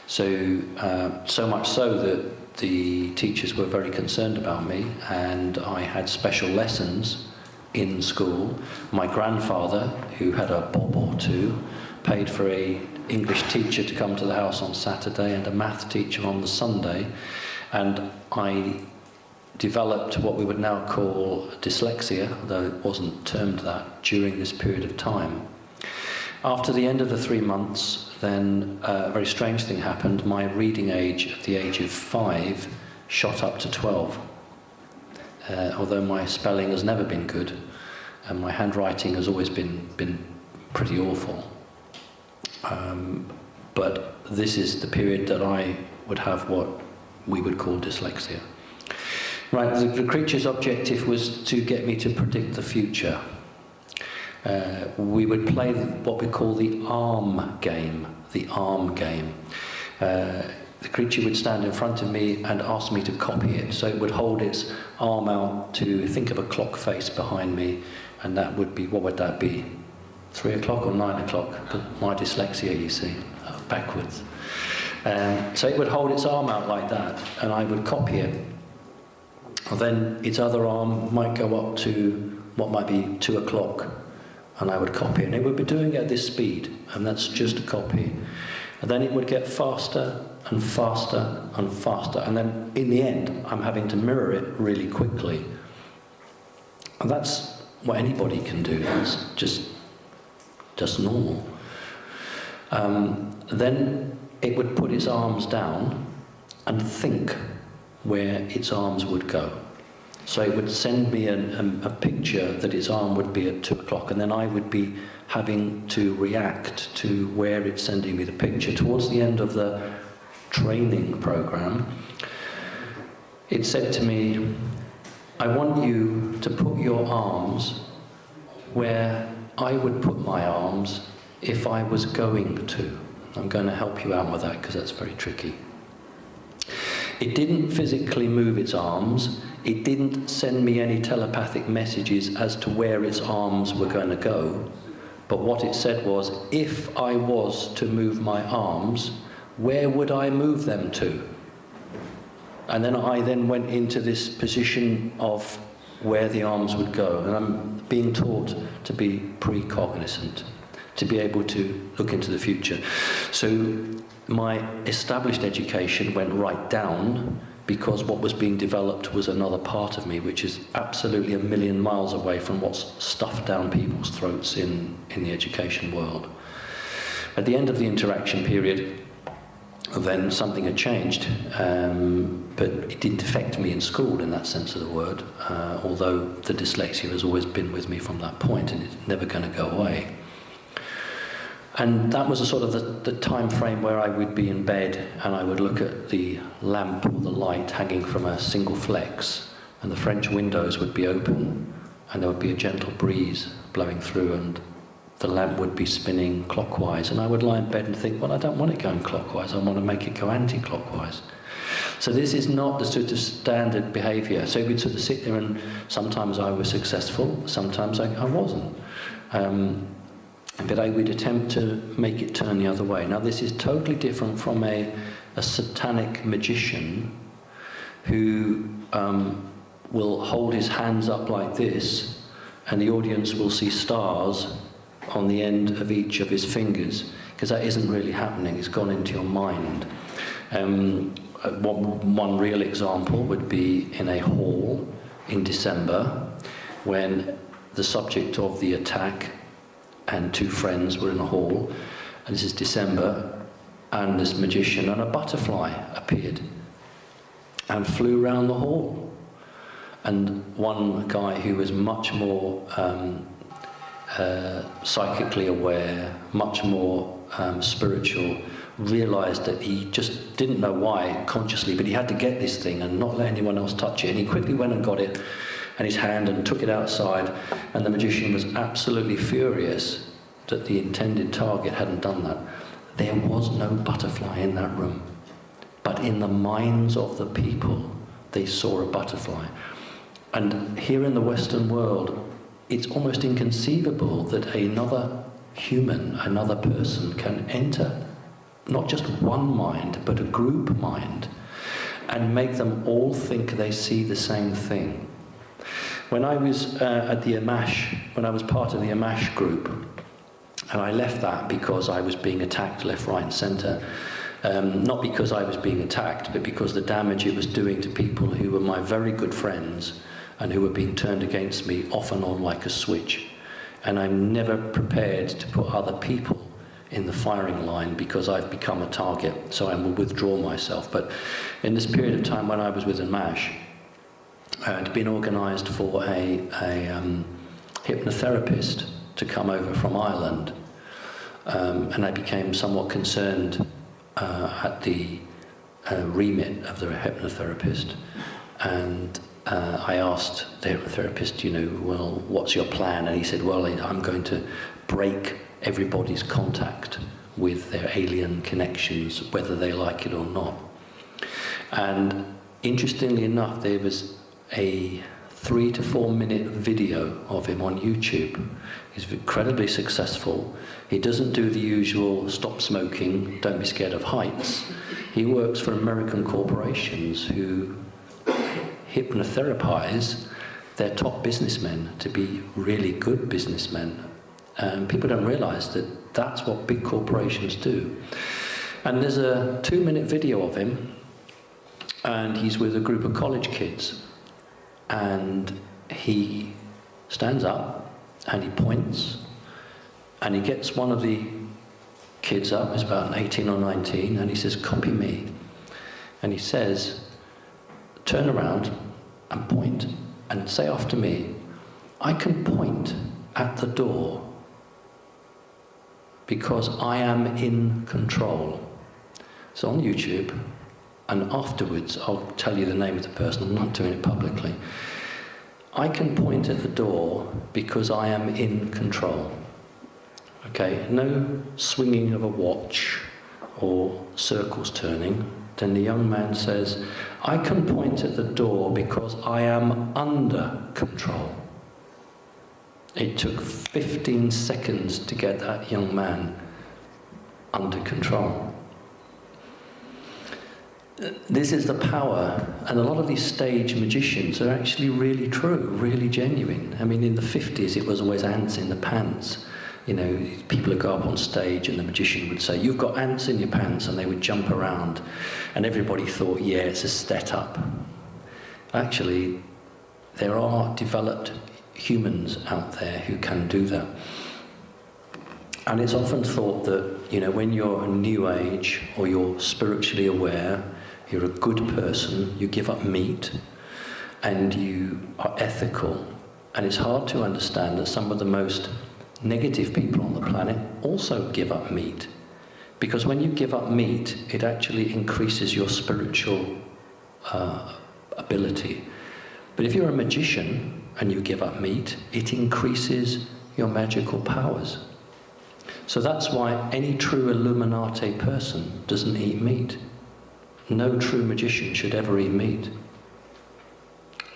So much so that the teachers were very concerned about me, and I had special lessons in school. My grandfather, who had a bob or two, paid for an English teacher to come to the house on Saturday and a math teacher on the Sunday, and I developed what we would now call dyslexia, though it wasn't termed that, during this period of time. After the end of the 3 months, then a very strange thing happened. My reading age at the age of 5 shot up to 12. Although my spelling has never been good, and my handwriting has always been pretty awful. But this is the period that I would have what we would call dyslexia. Right, the creature's objective was to get me to predict the future. We would play what we call the arm game, The creature would stand in front of me and ask me to copy it. So it would hold its arm out to think of a clock face behind me, and that would be, what would that be? 3 o'clock or 9 o'clock? My dyslexia, you see, backwards. So it would hold its arm out like that, and I would copy it. Then its other arm might go up to what might be 2 o'clock, and I would copy it. And it would be doing it at this speed, and that's just a copy. And then it would get faster and faster and faster, and then in the end I'm having to mirror it really quickly. And that's what anybody can do. That's just normal. Then it would put its arms down and think where its arms would go. So it would send me a picture that its arm would be at 2 o'clock, and then I would be having to react to where it's sending me the picture. Towards the end of the training program, it said to me, "I want you to put your arms where I would put my arms if I was going to." I'm going to help you out with that because that's very tricky. It didn't physically move its arms, It didn't send me any telepathic messages as to where its arms were going to go. But what it said was, if I was to move my arms, where would I move them to? And then I went into this position of where the arms would go. And I'm being taught to be precognizant, to be able to look into the future. So my established education went right down, because what was being developed was another part of me, which is absolutely a million miles away from what's stuffed down people's throats in the education world. At the end of the interaction period, then something had changed, but it didn't affect me in school in that sense of the word, although the dyslexia has always been with me from that point, and it's never going to go away. And that was a sort of the time frame where I would be in bed and I would look at the lamp or the light hanging from a single flex, and the French windows would be open and there would be a gentle breeze blowing through, and the lamp would be spinning clockwise, and I would lie in bed and think, well, I don't want it going clockwise, I want to make it go anti-clockwise. So this is not the sort of standard behaviour. So we'd sort of sit there, and sometimes I was successful, sometimes I wasn't. But I would attempt to make it turn the other way. Now this is totally different from a satanic magician who will hold his hands up like this, and the audience will see stars on the end of each of his fingers, because that isn't really happening, it's gone into your mind. One real example would be in a hall in December, when the subject of the attack and two friends were in a hall, and this is December, and this magician and a butterfly appeared and flew around the hall. And one guy who was much more psychically aware, much more spiritual, realized that he just didn't know why consciously, but he had to get this thing and not let anyone else touch it. And he quickly went and got it in his hand and took it outside, and the magician was absolutely furious that the intended target hadn't done that. There was no butterfly in that room, but in the minds of the people, they saw a butterfly. And here in the Western world, it's almost inconceivable that another human, another person, can enter not just one mind, but a group mind, and make them all think they see the same thing. When I was at the Amash, when I was part of the Amash group, and I left that because I was being attacked left, right and centre, not because I was being attacked, but because the damage it was doing to people who were my very good friends and who were being turned against me off and on like a switch. And I'm never prepared to put other people in the firing line because I've become a target, so I will withdraw myself. But in this period of time when I was with Amash, I had been organised for a hypnotherapist to come over from Ireland, and I became somewhat concerned at the remit of the hypnotherapist, and I asked the hypnotherapist, well, what's your plan? And he said, well, I'm going to break everybody's contact with their alien connections, whether they like it or not. And interestingly enough, there was a 3 to 4 minute video of him on YouTube. He's incredibly successful. He doesn't do the usual stop smoking, don't be scared of heights. He works for American corporations who hypnotherapize their top businessmen to be really good businessmen. People don't realize that that's what big corporations do. And there's a 2-minute video of him, and he's with a group of college kids. And he stands up and he points, and he gets one of the kids up, he's about 18 or 19, and he says, copy me. And he says, turn around and point and say after me, I can point at the door because I am in control. It's on YouTube, and afterwards I'll tell you the name of the person, I'm not doing it publicly. I can point at the door because I am in control. Okay, no swinging of a watch or circles turning. Then the young man says, I can point at the door because I am under control. It took 15 seconds to get that young man under control. This is the power, and a lot of these stage magicians are actually really true, really genuine. I mean, in the 50s it was always ants in the pants. You know, people would go up on stage and the magician would say, you've got ants in your pants, and they would jump around. And everybody thought, yeah, it's a set-up. Actually, there are developed humans out there who can do that. And it's often thought that, you know, when you're a new age or you're spiritually aware, you're a good person, you give up meat, and you are ethical. And it's hard to understand that some of the most negative people on the planet also give up meat. Because when you give up meat, it actually increases your spiritual ability. But if you're a magician and you give up meat, it increases your magical powers. So that's why any true Illuminati person doesn't eat meat. No true magician should ever eat meat.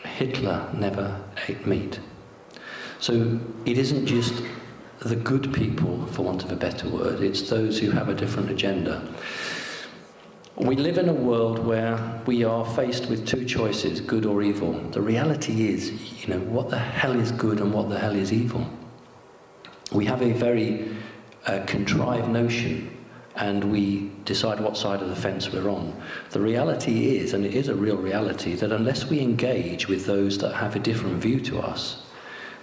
Hitler never ate meat. So it isn't just the good people, for want of a better word, it's those who have a different agenda. We live in a world where we are faced with two choices, good or evil. The reality is, you know, what the hell is good and what the hell is evil? We have a very contrived notion, and we decide what side of the fence we're on. The reality is, and it is a real reality, that unless we engage with those that have a different view to us,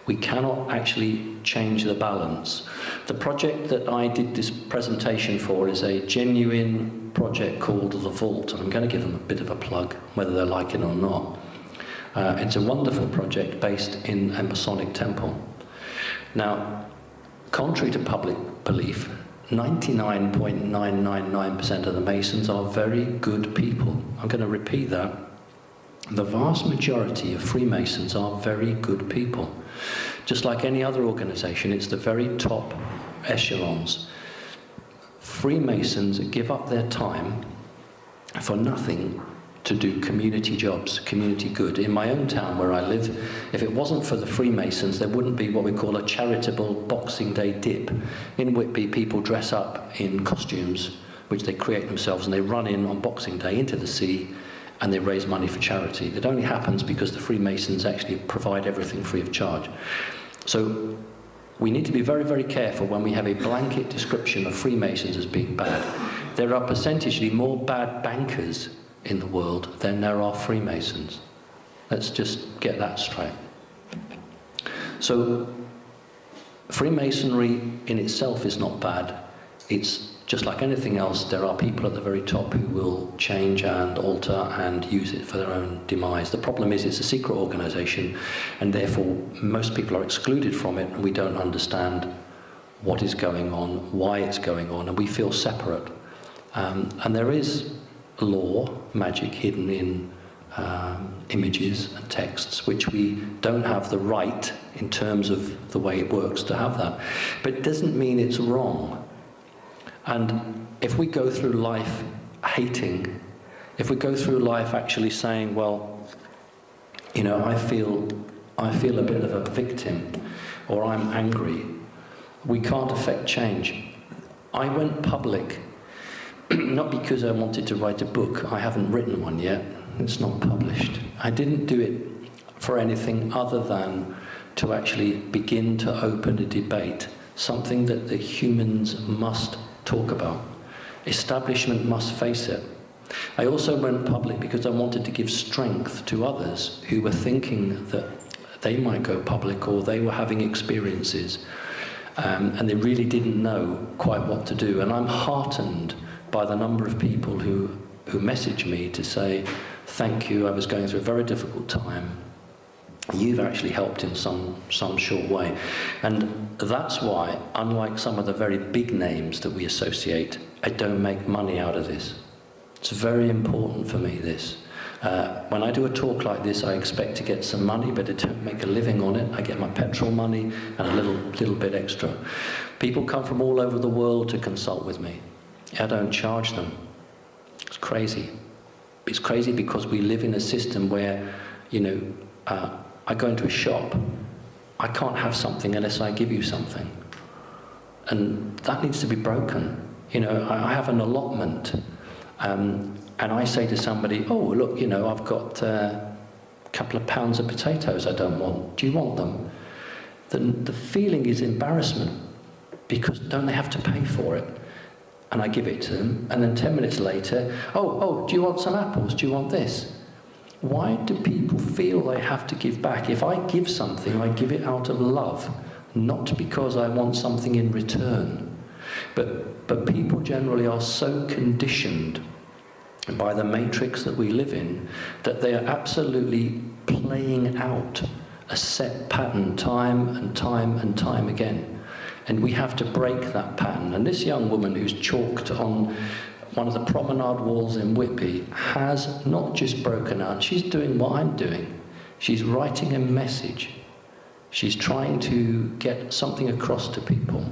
we cannot actually change the balance. The project that I did this presentation for is a genuine project called The Vault. I'm going to give them a bit of a plug, whether they like it or not. It's a wonderful project based in a Masonic temple. Now, contrary to public belief, 99.999% of the Masons are very good people. I'm going to repeat that. The vast majority of Freemasons are very good people. Just like any other organization, it's the very top echelons. Freemasons give up their time for nothing to do community jobs, community good. In my own town where I live, if it wasn't for the Freemasons, there wouldn't be what we call a charitable Boxing Day dip. In Whitby, people dress up in costumes, which they create themselves, and they run in on Boxing Day into the sea, and they raise money for charity. It only happens because the Freemasons actually provide everything free of charge. So we need to be very, very careful when we have a blanket description of Freemasons as being bad. There are percentagely more bad bankers in the world than there are Freemasons. Let's just get that straight. So Freemasonry in itself is not bad. It's just like anything else, there are people at the very top who will change and alter and use it for their own demise. The problem is it's a secret organization, and therefore most people are excluded from it, and we don't understand what is going on, why it's going on, and we feel separate. And there is law, magic hidden in images and texts, which we don't have the right in terms of the way it works to have that. But it doesn't mean it's wrong. And if we go through life hating, if we go through life actually saying, well, you know, I feel a bit of a victim, or I'm angry, we can't affect change. I went public, not because I wanted to write a book. I haven't written one yet. It's not published. I didn't do it for anything other than to actually begin to open a debate, something that the humans must talk about. Establishment must face it. I also went public because I wanted to give strength to others who were thinking that they might go public, or they were having experiences and they really didn't know quite what to do. And I'm heartened by the number of people who message me to say, thank you, I was going through a very difficult time. You've actually helped in some short way. And that's why, unlike some of the very big names that we associate, I don't make money out of this. It's very important for me, this. When I do a talk like this, I expect to get some money, but I don't make a living on it. I get my petrol money and a little bit extra. People come from all over the world to consult with me. I don't charge them. It's crazy. It's crazy because we live in a system where, I go into a shop, I can't have something unless I give you something. And that needs to be broken. I have an allotment, and I say to somebody, oh, look, I've got a couple of pounds of potatoes I don't want. Do you want them? The feeling is embarrassment, because don't they have to pay for it? And I give it to them, and then 10 minutes later, oh, do you want some apples? Do you want this? Why do people feel they have to give back? If I give something, I give it out of love, not because I want something in return. But people generally are so conditioned by the matrix that we live in that they are absolutely playing out a set pattern time and time and time again. And we have to break that pattern. And this young woman who's chalked on one of the promenade walls in Whitby has not just broken out, she's doing what I'm doing. She's writing a message. She's trying to get something across to people.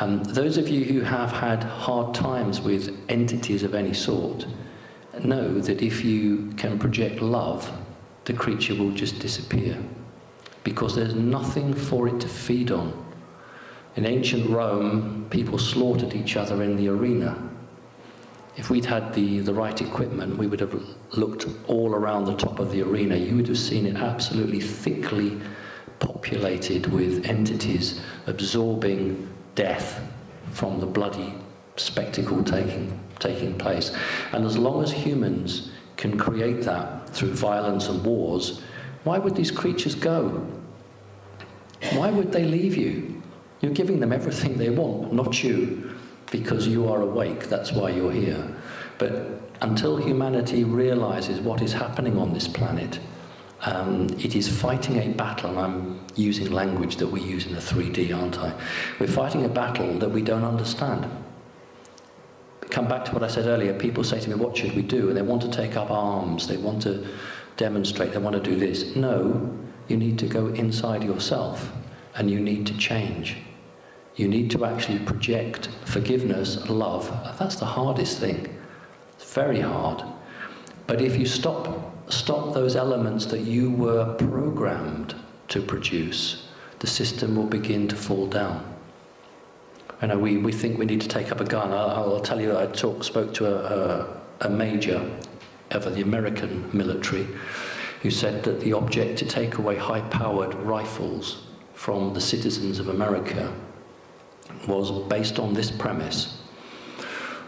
Those of you who have had hard times with entities of any sort know that if you can project love, the creature will just disappear, because there's nothing for it to feed on. In ancient Rome, people slaughtered each other in the arena. If we'd had the right equipment, we would have looked all around the top of the arena. You would have seen it absolutely thickly populated with entities absorbing death from the bloody spectacle taking place. And as long as humans can create that through violence and wars, why would these creatures go? Why would they leave you? You're giving them everything they want, not you, because you are awake, that's why you're here. But until humanity realizes what is happening on this planet, it is fighting a battle, and I'm using language that we use in the 3D, aren't I? We're fighting a battle that we don't understand. Come back to what I said earlier, people say to me, what should we do? And they want to take up arms, they want to demonstrate, they want to do this. No, you need to go inside yourself, and you need to change. You need to actually project forgiveness, love. That's the hardest thing. It's very hard. But if you stop those elements that you were programmed to produce, the system will begin to fall down. I know we think we need to take up a gun. I'll tell you, I spoke to a major of the American military who said that the object to take away high-powered rifles from the citizens of America was based on this premise.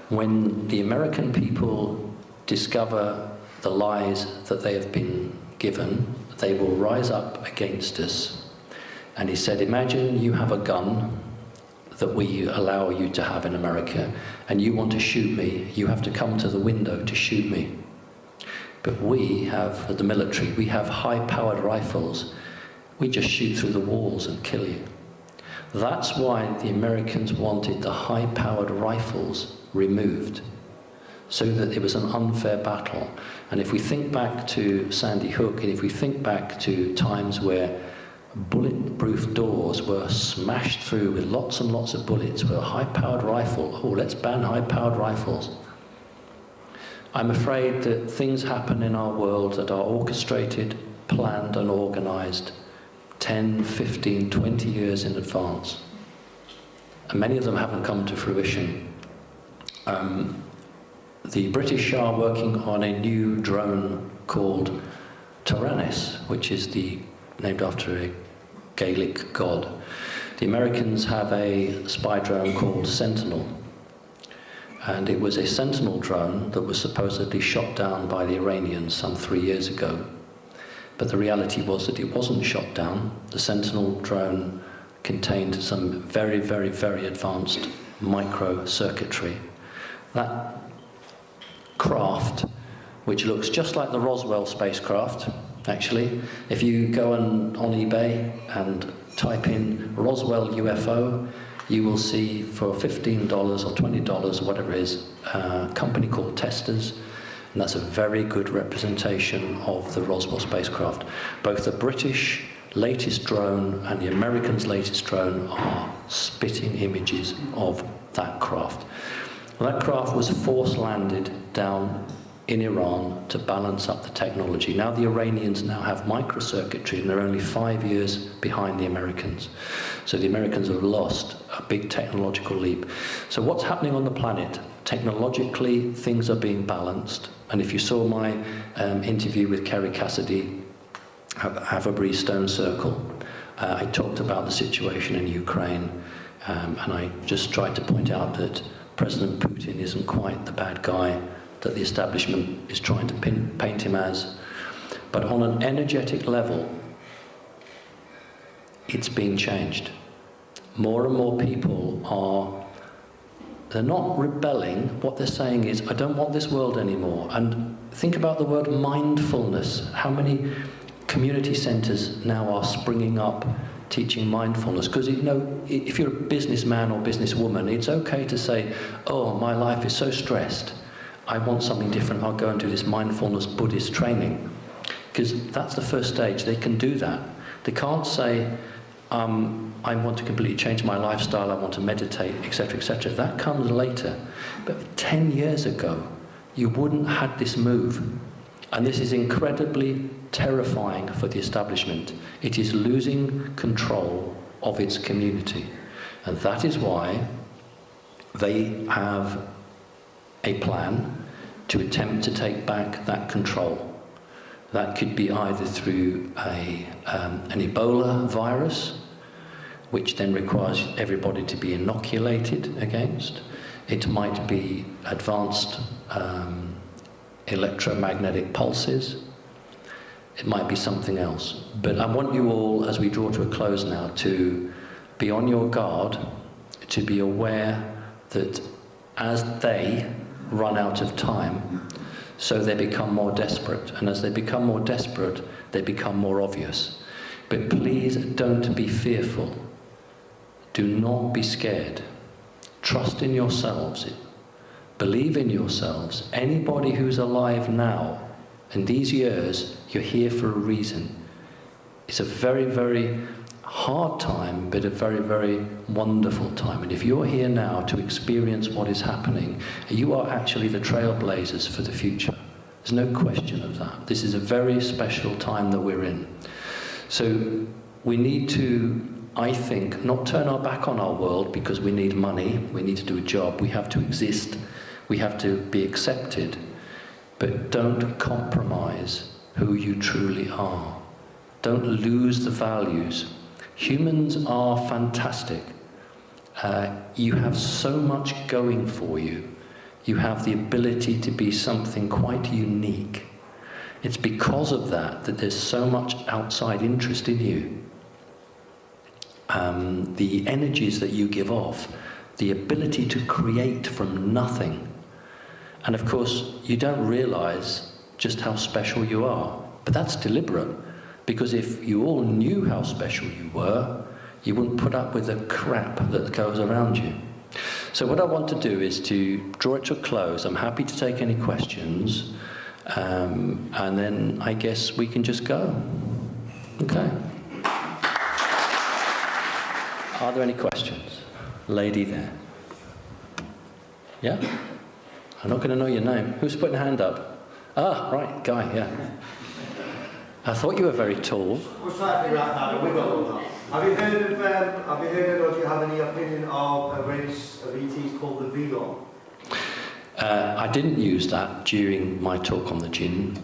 When the American people discover the lies that they have been given, they will rise up against us. And he said, imagine you have a gun that we allow you to have in America, and you want to shoot me, you have to come to the window to shoot me. But we have, the military, we have high-powered rifles. We just shoot through the walls and kill you. That's why the Americans wanted the high-powered rifles removed, so that it was an unfair battle. And if we think back to Sandy Hook, and if we think back to times where bulletproof doors were smashed through with lots and lots of bullets with a high-powered rifle, oh, let's ban high-powered rifles. I'm afraid that things happen in our world that are orchestrated, planned and organized 10, 15, 20 years in advance. And many of them haven't come to fruition. The British are working on a new drone called Tyrannus, which is named after a Gaelic god. The Americans have a spy drone called Sentinel. And it was a Sentinel drone that was supposedly shot down by the Iranians some 3 years ago. But the reality was that it wasn't shot down. The Sentinel drone contained some very, very, very advanced micro-circuitry. That craft, which looks just like the Roswell spacecraft, actually, if you go on eBay and type in Roswell UFO, you will see for $15 or $20 or whatever it is, a company called Testers. And that's a very good representation of the Roswell spacecraft. Both the British latest drone and the Americans' latest drone are spitting images of that craft. Well, that craft was force landed down in Iran to balance up the technology. Now the Iranians now have microcircuitry, and they're only 5 years behind the Americans. So the Americans have lost a big technological leap. So what's happening on the planet? Technologically, things are being balanced. And if you saw my interview with Kerry Cassidy at the Haverbury Stone Circle, I talked about the situation in Ukraine, and I just tried to point out that President Putin isn't quite the bad guy that the establishment is trying to paint him as. But on an energetic level, it's being changed. More and more people they're not rebelling. What they're saying is, I don't want this world anymore. And think about the word mindfulness. How many community centres now are springing up teaching mindfulness? Because, you know, if you're a businessman or businesswoman, it's okay to say, oh, my life is so stressed, I want something different, I'll go and do this mindfulness Buddhist training. Because that's the first stage. They can do that. They can't say, I want to completely change my lifestyle, I want to meditate, etc., etc. That comes later. But 10 years ago, you wouldn't have had this move. And this is incredibly terrifying for the establishment. It is losing control of its community. And that is why they have a plan to attempt to take back that control. That could be either through an Ebola virus, which then requires everybody to be inoculated against. It might be advanced electromagnetic pulses. It might be something else. But I want you all, as we draw to a close now, to be on your guard, to be aware that as they run out of time, so they become more desperate. And as they become more desperate, they become more obvious. But please don't be fearful. Do not be scared. Trust in yourselves. Believe in yourselves. Anybody who's alive now, in these years, you're here for a reason. It's a very, very hard time, but a very, very wonderful time. And if you're here now to experience what is happening, you are actually the trailblazers for the future. There's no question of that. This is a very special time that we're in. So we need to, I think, not turn our back on our world because we need money, we need to do a job, we have to exist, we have to be accepted, but don't compromise who you truly are. Don't lose the values. Humans are fantastic. You have so much going for you. You have the ability to be something quite unique. It's because of that that there's so much outside interest in you. The energies that you give off, the ability to create from nothing. And of course, you don't realize just how special you are. But that's deliberate. Because if you all knew how special you were, you wouldn't put up with the crap that goes around you. So what I want to do is to draw it to a close. I'm happy to take any questions. And then I guess we can just go. Okay. Are there any questions? Lady there. Yeah? I'm not going to know your name. Who's putting a hand up? Ah, right, guy, yeah. I thought you were very tall. We're trying to figure out how to wiggle that. Have you heard or do you have any opinion of a race of ETs called the Velon? I didn't use that during my talk on the Jinn.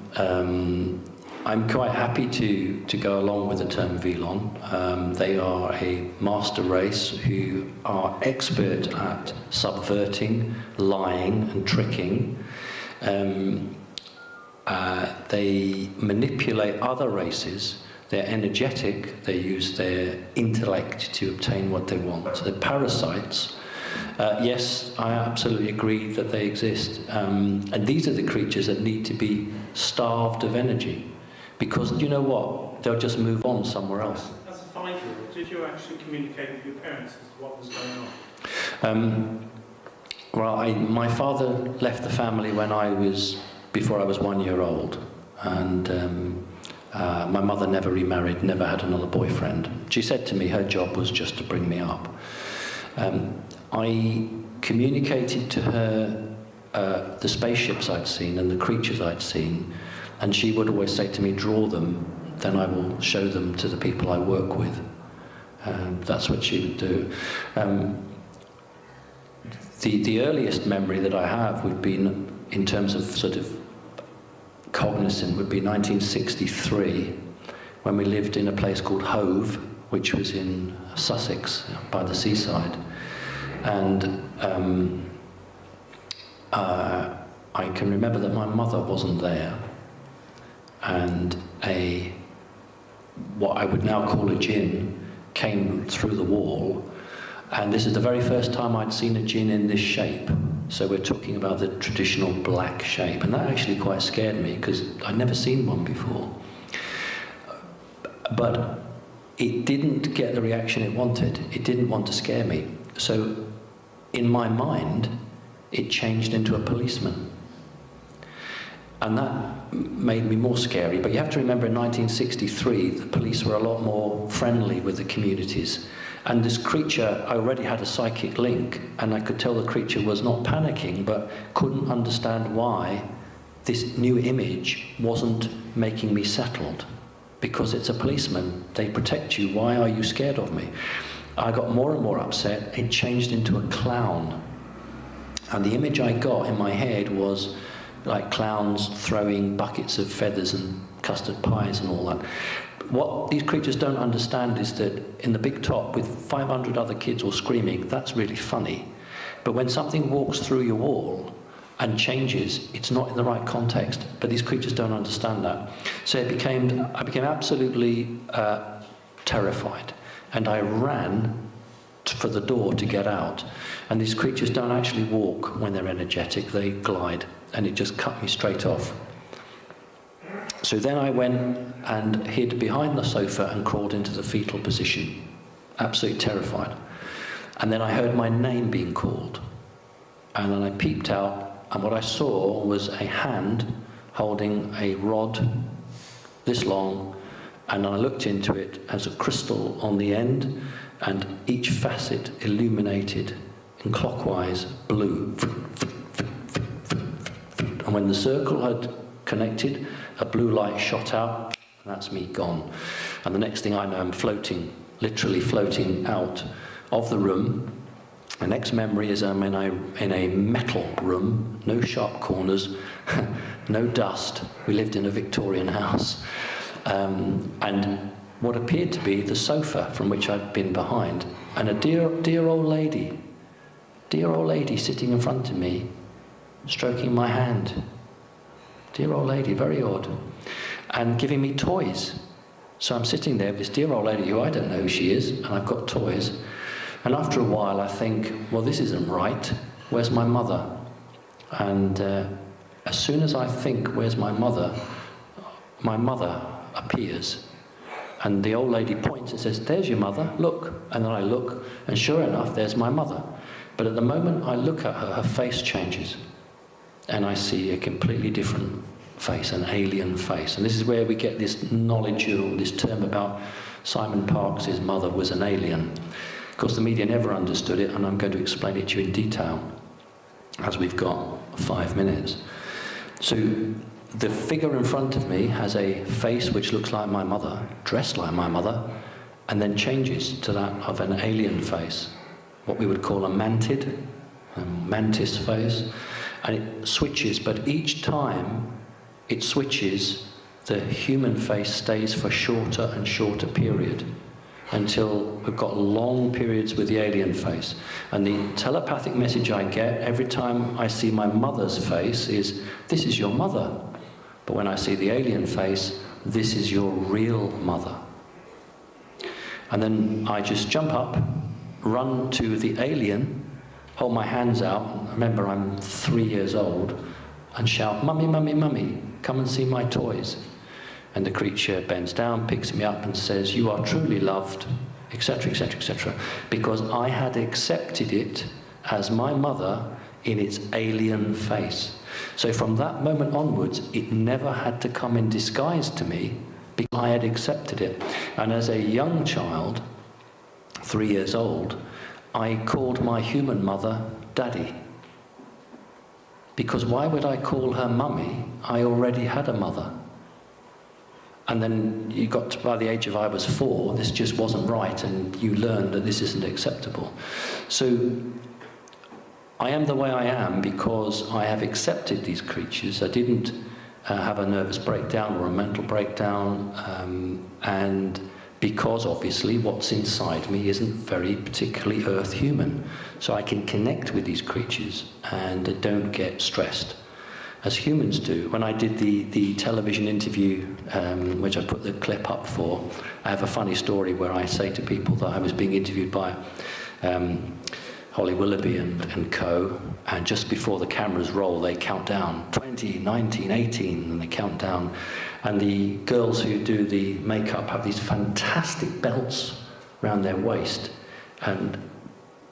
I'm quite happy to go along with the term Velon. They are a master race who are expert at subverting, lying and tricking. They manipulate other races. They're energetic. They use their intellect to obtain what they want. So they're parasites. Yes, I absolutely agree that they exist. And these are the creatures that need to be starved of energy. Because, you know what? They'll just move on somewhere else. As a 5-year-old, did you actually communicate with your parents as to what was going on? Well, my father left the family before I was 1 year old. And my mother never remarried, never had another boyfriend. She said to me her job was just to bring me up. I communicated to her the spaceships I'd seen and the creatures I'd seen, and she would always say to me, draw them, then I will show them to the people I work with. That's what she would do. The earliest memory that I have would be, in terms of sort of cognizant, would be 1963, when we lived in a place called Hove, which was in Sussex, by the seaside. And I can remember that my mother wasn't there, and what I would now call a jinn came through the wall, and this is the very first time I'd seen a jinn in this shape. So we're talking about the traditional black shape, and that actually quite scared me because I'd never seen one before. But it didn't get the reaction it wanted. It didn't want to scare me. So in my mind, it changed into a policeman. And that made me more scary. But you have to remember, in 1963, the police were a lot more friendly with the communities. And this creature, I already had a psychic link, and I could tell the creature was not panicking, but couldn't understand why this new image wasn't making me settled. Because it's a policeman, they protect you, why are you scared of me? I got more and more upset. It changed into a clown. And the image I got in my head was like clowns throwing buckets of feathers and custard pies and all that. What these creatures don't understand is that in the big top, with 500 other kids all screaming, that's really funny. But when something walks through your wall and changes, it's not in the right context. But these creatures don't understand that. So I became absolutely terrified. And I ran for the door to get out. And these creatures don't actually walk when they're energetic, they glide. And it just cut me straight off. So then I went and hid behind the sofa and crawled into the fetal position, absolutely terrified. And then I heard my name being called. And then I peeped out, and what I saw was a hand holding a rod this long, and I looked into it as a crystal on the end, and each facet illuminated in clockwise blue. And when the circle had connected, a blue light shot out, and that's me gone. And the next thing I know, I'm floating, literally floating out of the room. The next memory is I'm in a metal room, no sharp corners, no dust. We lived in a Victorian house. And what appeared to be the sofa from which I'd been behind, and a dear old lady sitting in front of me, stroking my hand. Dear old lady, very odd. And giving me toys. So I'm sitting there with this dear old lady who I don't know who she is, and I've got toys. And after a while I think, well, this isn't right. Where's my mother? And as soon as I think, where's my mother appears. And the old lady points and says, there's your mother, look. And then I look, and sure enough, there's my mother. But at the moment I look at her, her face changes. And I see a completely different face, an alien face. And this is where we get this knowledge, or this term about Simon Parkes' mother was an alien. Of course, the media never understood it, and I'm going to explain it to you in detail, as we've got 5 minutes. So the figure in front of me has a face which looks like my mother, dressed like my mother, and then changes to that of an alien face, what we would call a mantis face. And it switches, but each time it switches, the human face stays for shorter and shorter period until we've got long periods with the alien face. And the telepathic message I get every time I see my mother's face is, this is your mother. But when I see the alien face, this is your real mother. And then I just jump up, run to the alien, hold my hands out, remember I'm 3 years old, and shout, "Mummy, mummy, mummy, come and see my toys." And the creature bends down, picks me up and says, "You are truly loved," etc., etc., etc. Because I had accepted it as my mother in its alien face. So from that moment onwards, it never had to come in disguise to me because I had accepted it. And as a young child, 3 years old, I called my human mother Daddy. Because why would I call her mummy? I already had a mother. And then you got to, by the age of I was 4, this just wasn't right, and you learned that this isn't acceptable. So I am the way I am because I have accepted these creatures. I didn't have a nervous breakdown or a mental breakdown, and because obviously what's inside me isn't very particularly earth human. So I can connect with these creatures and I don't get stressed as humans do. When I did the television interview, which I put the clip up for, I have a funny story where I say to people that I was being interviewed by Holly Willoughby and co, and just before the cameras roll, they count down 20, 19, 18, and they count down. And the girls who do the makeup have these fantastic belts around their waist, and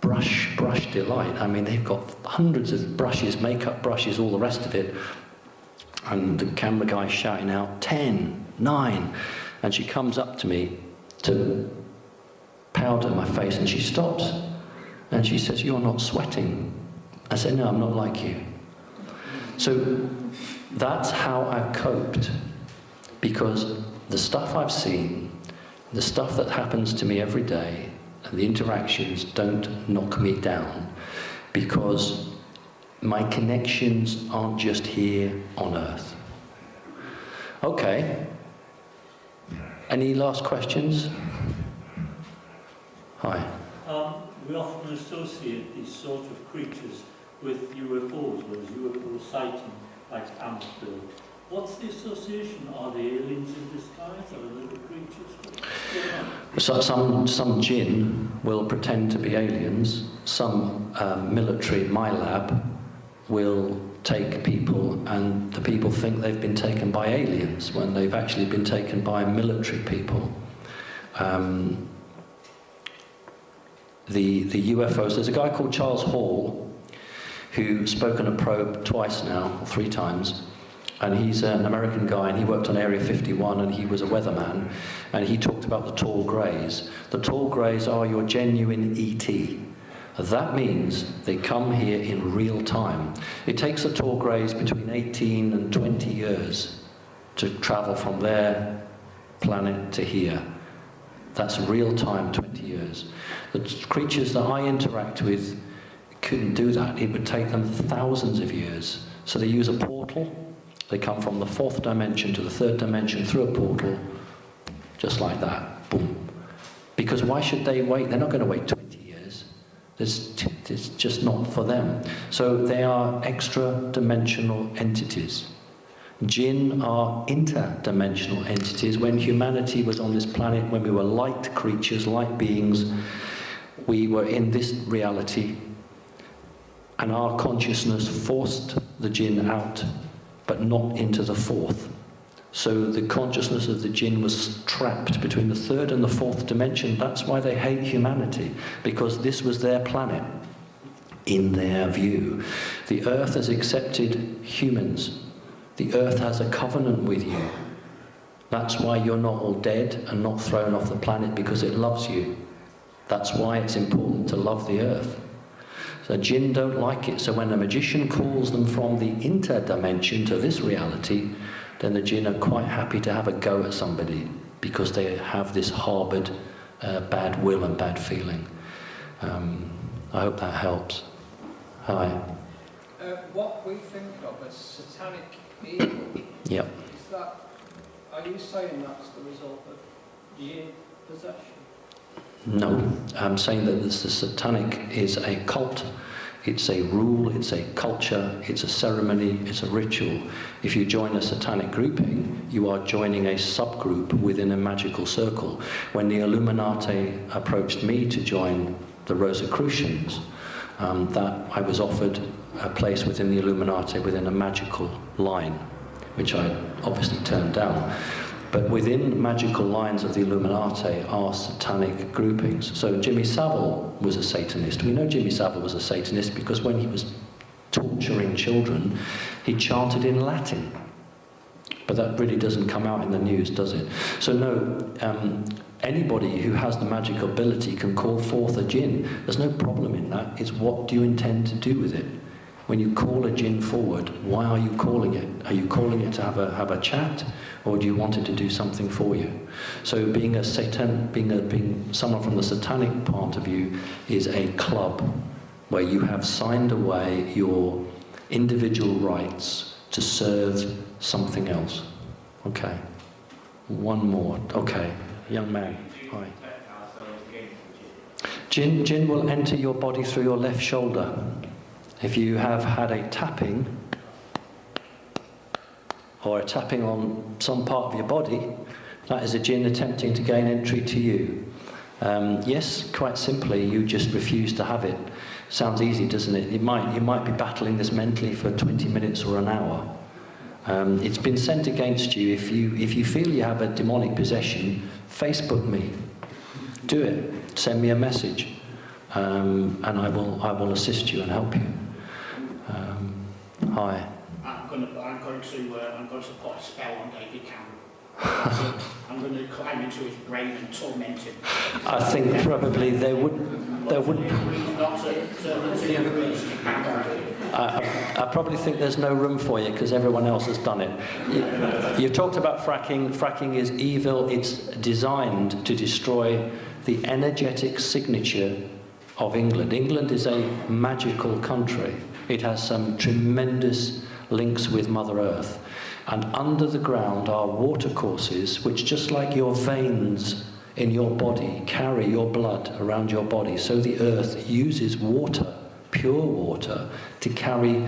brush delight. I mean, they've got hundreds of brushes, makeup brushes, all the rest of it. And the camera guy's shouting out, 10, 9. And she comes up to me to powder my face, and she stops. And she says, "You're not sweating." I said, "No, I'm not like you." So that's how I've coped. Because the stuff I've seen, the stuff that happens to me every day, and the interactions don't knock me down, because my connections aren't just here on Earth. Okay. Any last questions? Hi. We often associate these sort of creatures with UFOs, whereas UFO sighting, like Amstel. What's the association? Are they aliens in disguise? Are they little creatures? So some jinn will pretend to be aliens. Some military, my lab, will take people, and the people think they've been taken by aliens when they've actually been taken by military people. The UFOs, there's a guy called Charles Hall who spoke on a probe twice now, or 3 times, and he's an American guy, and he worked on Area 51, and he was a weatherman, and he talked about the tall greys. The tall greys are your genuine ET. That means they come here in real time. It takes the tall greys between 18 and 20 years to travel from their planet to here. That's real time, 20 years. The creatures that I interact with couldn't do that. It would take them thousands of years. So they use a portal. They come from the 4th dimension to the 3rd dimension through a portal, just like that. Boom. Because why should they wait? They're not going to wait 20 years. It's just not for them. So they are extra-dimensional entities. Jinn are interdimensional entities. When humanity was on this planet, when we were light creatures, light beings, we were in this reality, and our consciousness forced the jinn out, but not into the 4th. So the consciousness of the jinn was trapped between the 3rd and the 4th dimension. That's why they hate humanity, because this was their planet, in their view. The Earth has accepted humans. The Earth has a covenant with you. That's why you're not all dead and not thrown off the planet, because it loves you. That's why it's important to love the Earth. So jinn don't like it. So when a magician calls them from the interdimension to this reality, then the jinn are quite happy to have a go at somebody, because they have this harboured bad will and bad feeling. I hope that helps. Hi. What we think of as satanic evil, Yep. is that, are you saying that's the result of jinn possession? No, I'm saying that the satanic is a cult, it's a rule, it's a culture, it's a ceremony, it's a ritual. If you join a satanic grouping, you are joining a subgroup within a magical circle. When the Illuminati approached me to join the Rosicrucians, that I was offered a place within the Illuminati within a magical line, which I obviously turned down. But within magical lines of the Illuminati are satanic groupings. So Jimmy Savile was a Satanist. We know Jimmy Savile was a Satanist because when he was torturing children, he chanted in Latin. But that really doesn't come out in the news, does it? So no, anybody who has the magic ability can call forth a jinn. There's no problem in that. It's what do you intend to do with it? When you call a jinn forward, why are you calling it? Are you calling it to have a chat, or do you want it to do something for you? So being being someone from the satanic part of you is a club where you have signed away your individual rights to serve something else. Okay. One more. Okay. Young man. Hi. Jinn will enter your body through your left shoulder. If you have had a tapping, or a tapping on some part of your body, that is a jinn attempting to gain entry to you. Yes, quite simply, you just refuse to have it. Sounds easy, doesn't it? You might be battling this mentally for 20 minutes or an hour. It's been sent against you. If you feel you have a demonic possession, Facebook me. Do it. Send me a message, and I will assist you and help you. Hi. I'm going to put a spell on David Cameron. So I'm going to climb into his brain and torment him. I think probably they would. I probably think there's no room for you because everyone else has done it. You talked about fracking. Fracking is evil. It's designed to destroy the energetic signature of England. England is a magical country. It has some tremendous links with Mother Earth. And under the ground are watercourses which, just like your veins in your body, carry your blood around your body. So the earth uses water, pure water, to carry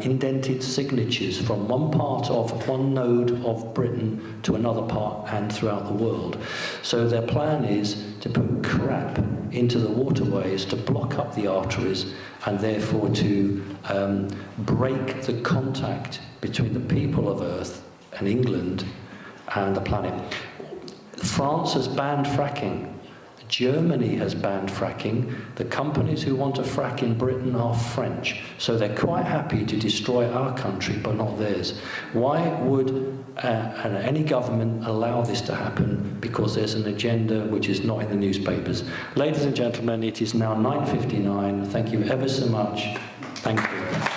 indented signatures from one node of Britain to another part and throughout the world. So their plan is to put crap into the waterways to block up the arteries and therefore to break the contact between the people of Earth and England and the planet. France has banned fracking. Germany has banned fracking. The companies who want to frack in Britain are French. So they're quite happy to destroy our country, but not theirs. Why would any government allow this to happen? Because there's an agenda which is not in the newspapers. Ladies and gentlemen, it is now 9:59. Thank you ever so much. Thank you.